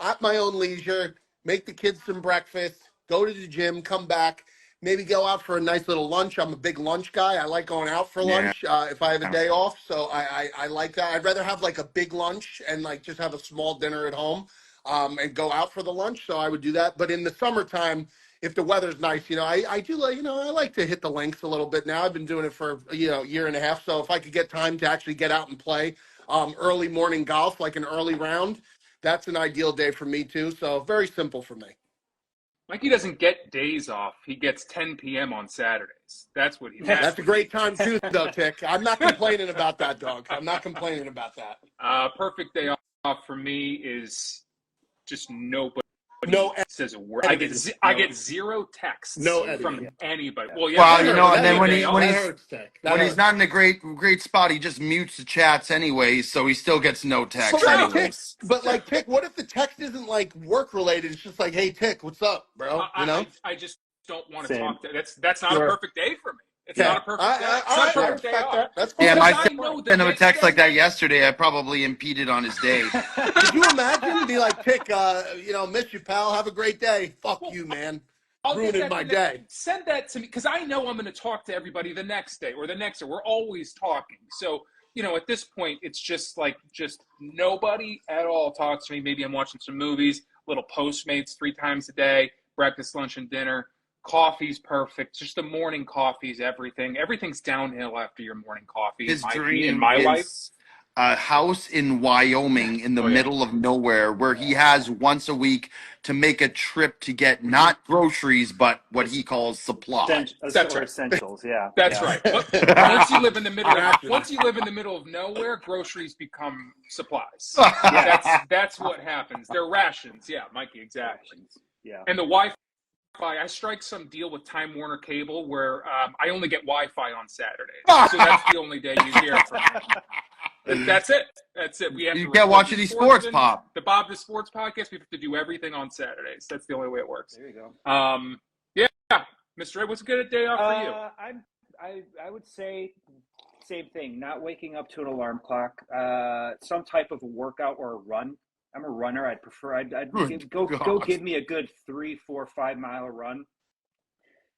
at my own leisure, make the kids some breakfast, go to the gym, come back. Maybe go out for a nice little lunch. I'm a big lunch guy. I like going out for Yeah. lunch if I have a day off. So I like that. I'd rather have like a big lunch and like just have a small dinner at home and go out for the lunch. So I would do that. But in the summertime, if the weather's nice, I do like, I like to hit the links a little bit now. I've been doing it for, year and a half. So if I could get time to actually get out and play early morning golf, like an early round, that's an ideal day for me too. So very simple for me. Mikey doesn't get days off. He gets 10 p.m. on Saturdays. That's what he. That's a great time too, though, Tick. I'm not complaining about that, dog. I'm not complaining about that. Perfect day off for me is just nobody says a word. Editing. I get 0 texts from anybody. Well, yeah. Well, and then when he's he's not in a great spot, he just mutes the chats anyways, so he still gets no text So, anyways. but like, Tick, what if the text isn't like work related? It's just like, hey, Tick, what's up, bro? I just don't want to talk to. That's not a perfect day for me. It's not a perfect day. It's not a perfect day off. That's cool. Yeah, Because my I know the sent him a next text day- like that yesterday. I probably impeded on his day. Could you imagine? Be like, Tick, miss you, pal. Have a great day. Fuck you, man. Ruining my day. Send that to me because I know I'm going to talk to everybody the next day or the next day. We're always talking. So, at this point, it's just nobody at all talks to me. Maybe I'm watching some movies, little Postmates 3 times a day, breakfast, lunch, and dinner. Coffee's perfect. Just the morning coffee's everything. Everything's downhill after your morning coffee. His dream in my life. A house in Wyoming in the middle of nowhere where he has once a week to make a trip to get not groceries, but what he calls supplies. That's right. Essentials, yeah. That's right. Once you live in the middle of nowhere, groceries become supplies. That's what happens. They're rations. Yeah, Mikey, exactly. Yeah. And the Wi-Fi, I strike some deal with Time Warner Cable where I only get Wi-Fi on Saturdays. So that's the only day you hear from me. That's it. We have You to can't watch any sports pop. The Bob the Sports podcast. We have to do everything on Saturdays. That's the only way it works. There you go. Yeah, Mr. Ray, what's a good day off for you? I would say same thing. Not waking up to an alarm clock. Some type of a workout or a run. I'm a runner. I'd prefer. I'd go give me a good 3, 4, 5 mile run.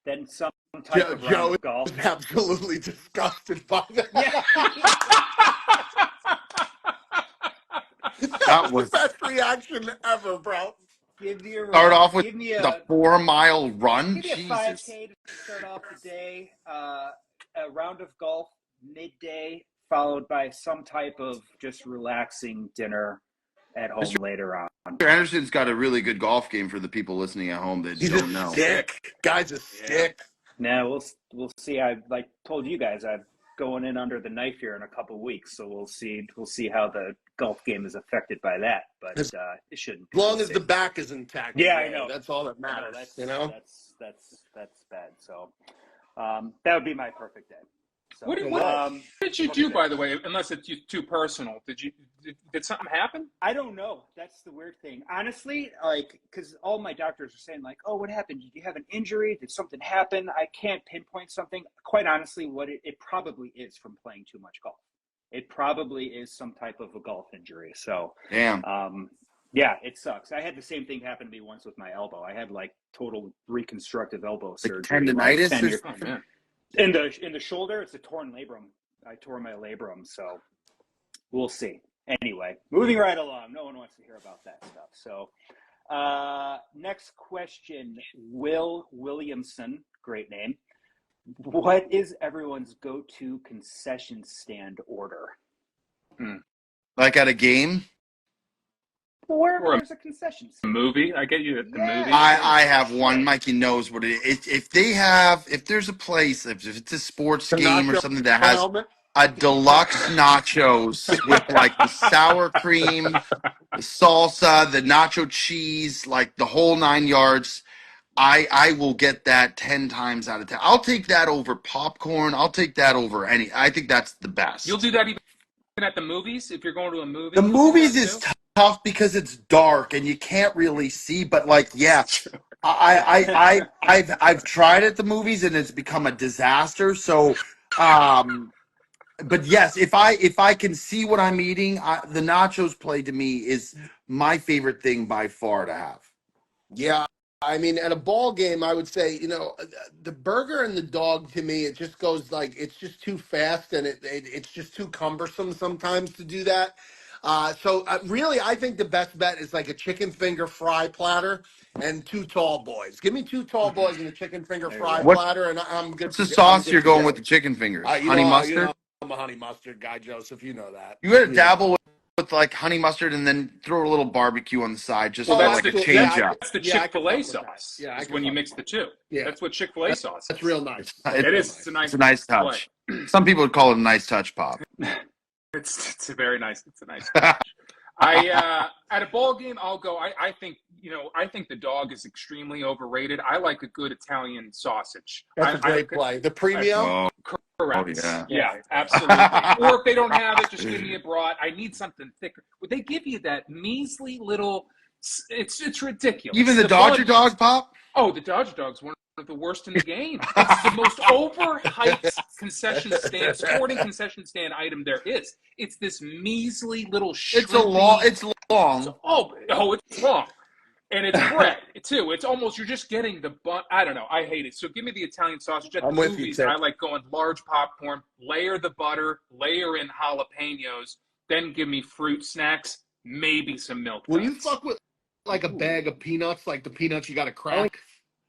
Then some type of round of golf. Is absolutely disgusted by that. Yeah. That was the best reaction ever, bro. Start off with the 4-mile run. Give me a 5K to start off the day. A round of golf midday, followed by some type of just relaxing dinner at home later on. Mr. Anderson's got a really good golf game for the people listening at home that don't know. Stick. Guy's a stick. Now we'll see. I told you guys I'm going in under the knife here in a couple of weeks, so we'll see how the golf game is affected by that. But it shouldn't. As long as the back is intact. Yeah, I know. That's all that matters. That's bad. So that would be my perfect day. So, What did you what do, was by it? the way? Unless it's too personal, did something happen? I don't know. That's the weird thing. Honestly, like, because all my doctors are saying, like, oh, what happened? Did you have an injury? Did something happen? I can't pinpoint something. Quite honestly, what it probably is from playing too much golf. It probably is some type of a golf injury. So, Damn. yeah, it sucks. I had the same thing happen to me once with my elbow. I had like total reconstructive elbow surgery. Tendinitis like 10 or years. Oh man. In the shoulder, it's a torn labrum. I tore my labrum, so we'll see. Anyway, moving right along. No one wants to hear about that stuff. So, next question, Will Williamson, great name. What is everyone's go-to concession stand order? Like at a game? Wherever Or there's a concession a stand. movie? I get you at the Yeah. movie. I have one. Mikey knows what it is. If there's a place, if it's a sports The game or nacho something that has helmet. a deluxe nachos with like the sour cream, the salsa, the nacho cheese, like the whole 9 yards, I will get that 10 times out of 10. I'll take that over popcorn. I'll take that over any. I think that's the best. You'll do that even at the movies if you're going to a movie. The you'll do movies that is too? tough because it's dark and you can't really see. But like, yeah, I've tried at the movies and it's become a disaster. So, but yes, if I can see what I'm eating, the nachos play to me is my favorite thing by far to have. Yeah, I mean, at a ball game, I would say, the burger and the dog to me, it just goes like it's just too fast and it's just too cumbersome sometimes to do that. So really, I think the best bet is like a chicken finger fry platter and two tall boys. Give me two tall boys and a chicken finger There you fry go. What platter, and I'm good. what's the I'm sauce good you're to going go. with the chicken fingers? You Honey know, mustard? I'm a honey mustard guy, Joseph. You know that. You got to You know dabble with like honey mustard and then throw a little barbecue on the side just Well, for Oh, that's like a the absolutely. change Yeah, up. that's the I could Chick-fil-A fuck with that. sauce. Yeah, I Is could when you fuck mix with the that. two. Yeah, That's what Chick-fil-A sauce that's is. real nice. It It Real is. nice. It's a nice. It's a nice touch. Some people would call it a nice touch, Pop. It's a very nice. It's a nice touch. I at a ball game, I'll go. I think I think the dog is extremely overrated. I like a good Italian sausage. That's a great play. The premium. Oh, Correct. yeah. Yeah, absolutely. Or if they don't have it, just give me a brat. I need something thicker. Would they give you that measly little? It's ridiculous. Even the Dodger bun- dog, Pop? Oh, the Dodger dog's one of the worst in the game. It's the most overhyped concession stand, sporting concession stand item there is. It's this measly little It's long. It's long. it's long. And it's bread too. It's almost you're just getting the bun. I don't know. I hate it. So give me the Italian sausage. At the I'm with you, movies, Tim. I like going large popcorn, layer the butter, layer in jalapenos, then give me fruit snacks, maybe some milk. Will you duds. fuck with like a bag of peanuts, like the peanuts you got to crack?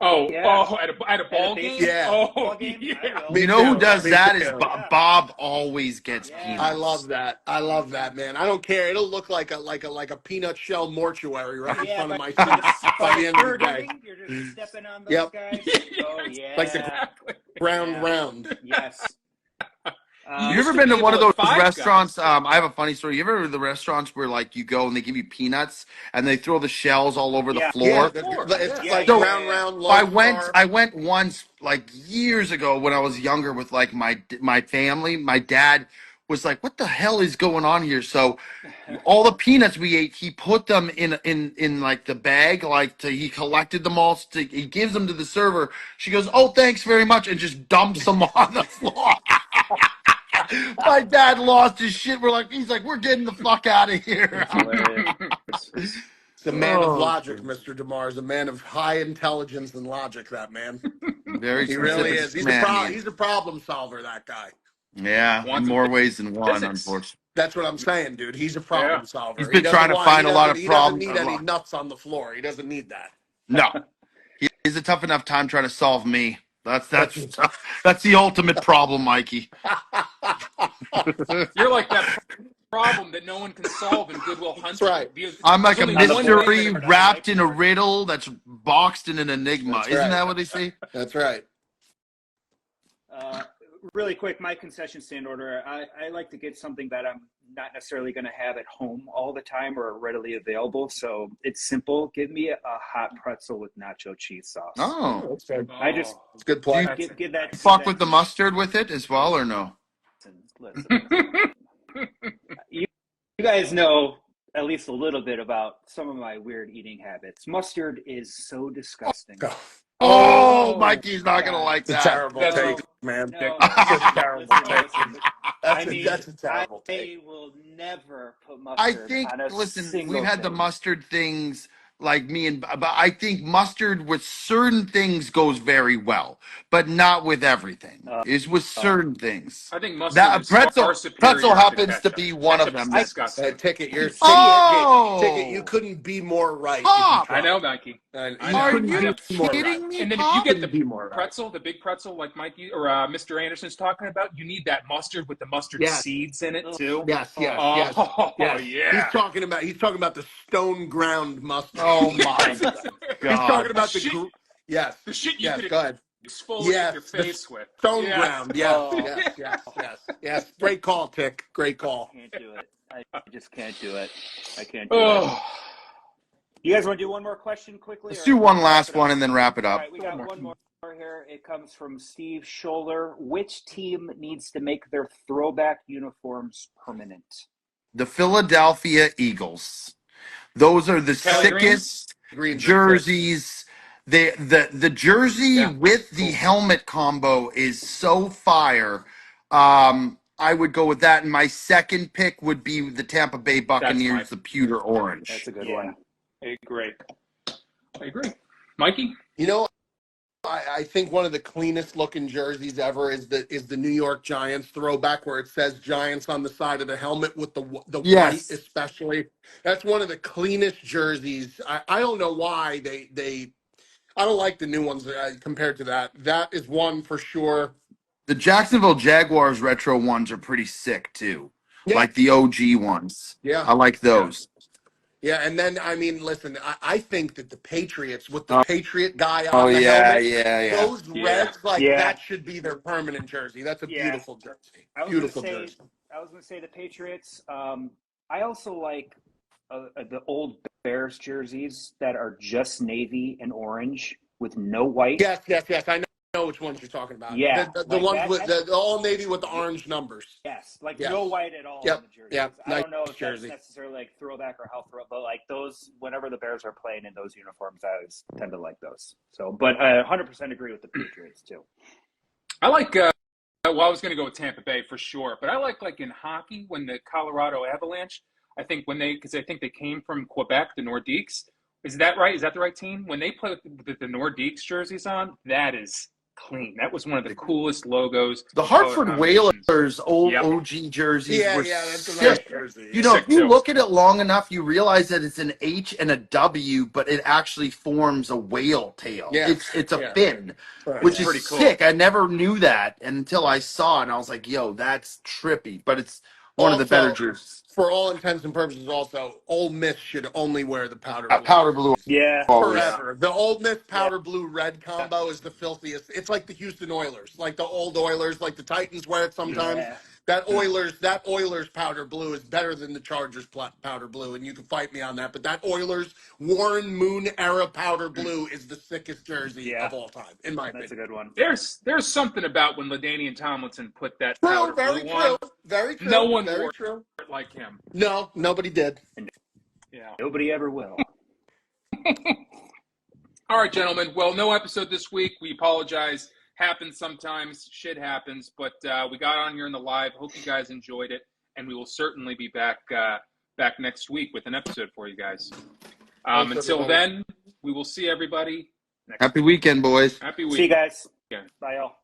Yeah. At a ball game? Yeah. Oh, Ball game? yeah. I will. Me You know who too. does Me that is too. Bob always gets Yeah. peanuts. I love that. I love that, man. I don't care. It'll look like a peanut shell mortuary right in front of my by seat by the end of the third day. inning, you're just stepping on those Yep. guys. Oh yeah. Like the Exactly. round. Yes. You You used ever to been be to one of able those at Five restaurants? Guys. I have a funny story. You ever been to the restaurants where like you go and they give you peanuts and they throw the shells all over the Yeah. Yeah, floor? it's Yeah, like yeah, round, yeah. round, low I carb. went once like years ago when I was younger with like my family. My dad was like, "What the hell is going on here?" So all the peanuts we ate, he put them in like the bag, he collected them all. He gives them to the server. She goes, "Oh, thanks very much," and just dumps them on the floor. My dad lost his shit. He's like, "We're getting the fuck out of here." It's a man of Oh, logic, Mr. DeMar. Is a man of high intelligence and logic, that man. Very He really specific is. man. He's a problem solver, that guy. Yeah, in Wants more ways than one, physics. unfortunately. That's what I'm saying, dude. He's a problem Yeah. solver. He's been trying to He find a lot of he doesn't problems. need any nuts on the floor. He doesn't need that. No, he's a tough enough time trying to solve me. That's the ultimate problem, Mikey. You're like that problem that no one can solve in Goodwill Hunting. That's right. I'm like a There's only one way mystery wrapped in a riddle that's boxed in an enigma. That's Isn't right. that what they say? That's right. Really quick, my concession stand order, I like to get something that I'm not necessarily going to have at home all the time or readily available. So it's simple. Give me a hot pretzel with nacho cheese sauce. Oh, That's good. Oh. I just It's a good play. That's- give that. fuck with the mustard with it as well, or no? Listen. You guys know at least a little bit about some of my weird eating habits. Mustard is so disgusting. Oh, Mikey's not going to like It's a that. terrible That's take, a- man. No, It's a terrible take. That's a terrible I take. will never put I mustard think, on a listen, single we've had the thing. mustard things like me but I think mustard with certain things goes very well, but not with everything. Is with certain things. I think mustard That is far superior pretzel to happens to ketchup. be one of Ketchup's them. disgusting. Ticket, you're Oh! ticket. You couldn't be more right. Pop! I know, Mikey. You I know. Are couldn't you be more right. kidding me, And then if you Pop? get the Be more right. pretzel, the big pretzel like Mikey or Mr. Anderson's talking about, you need that mustard with the mustard Yes. seeds in it too. Yes. Oh, Yes. yeah. He's talking about the stone ground mustard. Oh my He's God. talking about The shit- yes. The shit you Yes. could Go ahead. exfoliate Yes, your the face with. Stone Yes. ground. Yes. Great call, Tick. Great call. I can't do it. I just can't do it. I can't do it. You guys want to do one more question quickly? Let's do one last one and then wrap it All up. right, we got one more here. It comes from Steve Scholler. Which team needs to make their throwback uniforms permanent? The Philadelphia Eagles. Those are the Kelly sickest Greens are jerseys. The jersey with the helmet combo is so fire. I would go with that. And my second pick would be the Tampa Bay Buccaneers, the pewter orange. That's a good Yeah. one. I agree. Mikey? You know, I think one of the cleanest looking jerseys ever is the New York Giants throwback where it says Giants on the side of the helmet with the Yes. white especially. That's one of the cleanest jerseys. I don't know why they I don't like the new ones compared to that. That is one for sure. The Jacksonville Jaguars retro ones are pretty sick too. Yeah. Like the OG ones. Yeah. I like those. Yeah, and then I mean, listen, I think that the Patriots with the Patriot guy on Oh the yeah, helmet, yeah. those reds Yeah. that should be their permanent jersey. That's a beautiful jersey. Beautiful jersey. I was going to say the Patriots. I also like the old Bears jerseys that are just navy and orange with no white. Yes. I know which ones you're talking about. Yeah, the like ones that- with the all navy with the orange numbers. Yes, like Yes. no white at all Yep, on the jerseys. yep, I don't nice know if jersey. that's necessarily like throwback or how throw, but like those, whenever the Bears are playing in those uniforms, I always tend to like those. So, but I 100% agree with the Patriots too. I like well, I was going to go with Tampa Bay for sure, but I like in hockey when the Colorado Avalanche, I think because I think they came from Quebec, the Nordiques. Is that right? Is that the right team? When they play with the Nordiques jerseys on, that is clean. That was one of the coolest logos. The Hartford Whalers old OG jerseys were that's a sick. nice jersey. You know, Sick if you too. look at it long enough, you realize that it's an H and a W, but it actually forms a whale tail. Yeah. It's a fin, Right. which Pretty is cool. sick. I never knew that until I saw it, and I was like, yo, that's trippy. But it's one of the better jerseys. For all intents and purposes, also, Ole Miss should only wear the powder blue. Powder blue. Yeah, Always. Forever. The Ole Miss powder blue red combo is the filthiest. It's like the Houston Oilers, like the old Oilers, like the Titans wear it sometimes. Yeah. That Oilers powder blue is better than the Chargers powder blue, and you can fight me on that. But that Oilers Warren Moon era powder blue is the sickest jersey of all time, in my opinion. That's a good one. There's something about when LaDainian Tomlinson put that True, powder very blue true, on, very true. no one very wore true. it like him. No, nobody did. Yeah. Nobody ever will. All right, gentlemen. Well, no episode this week. We apologize. Happens sometimes. Shit happens. But we got on here in the live. Hope you guys enjoyed it. And we will certainly be back next week with an episode for you guys. Until then, we will see everybody next Happy weekend, boys. Happy week. See you guys. Yeah. Bye, y'all.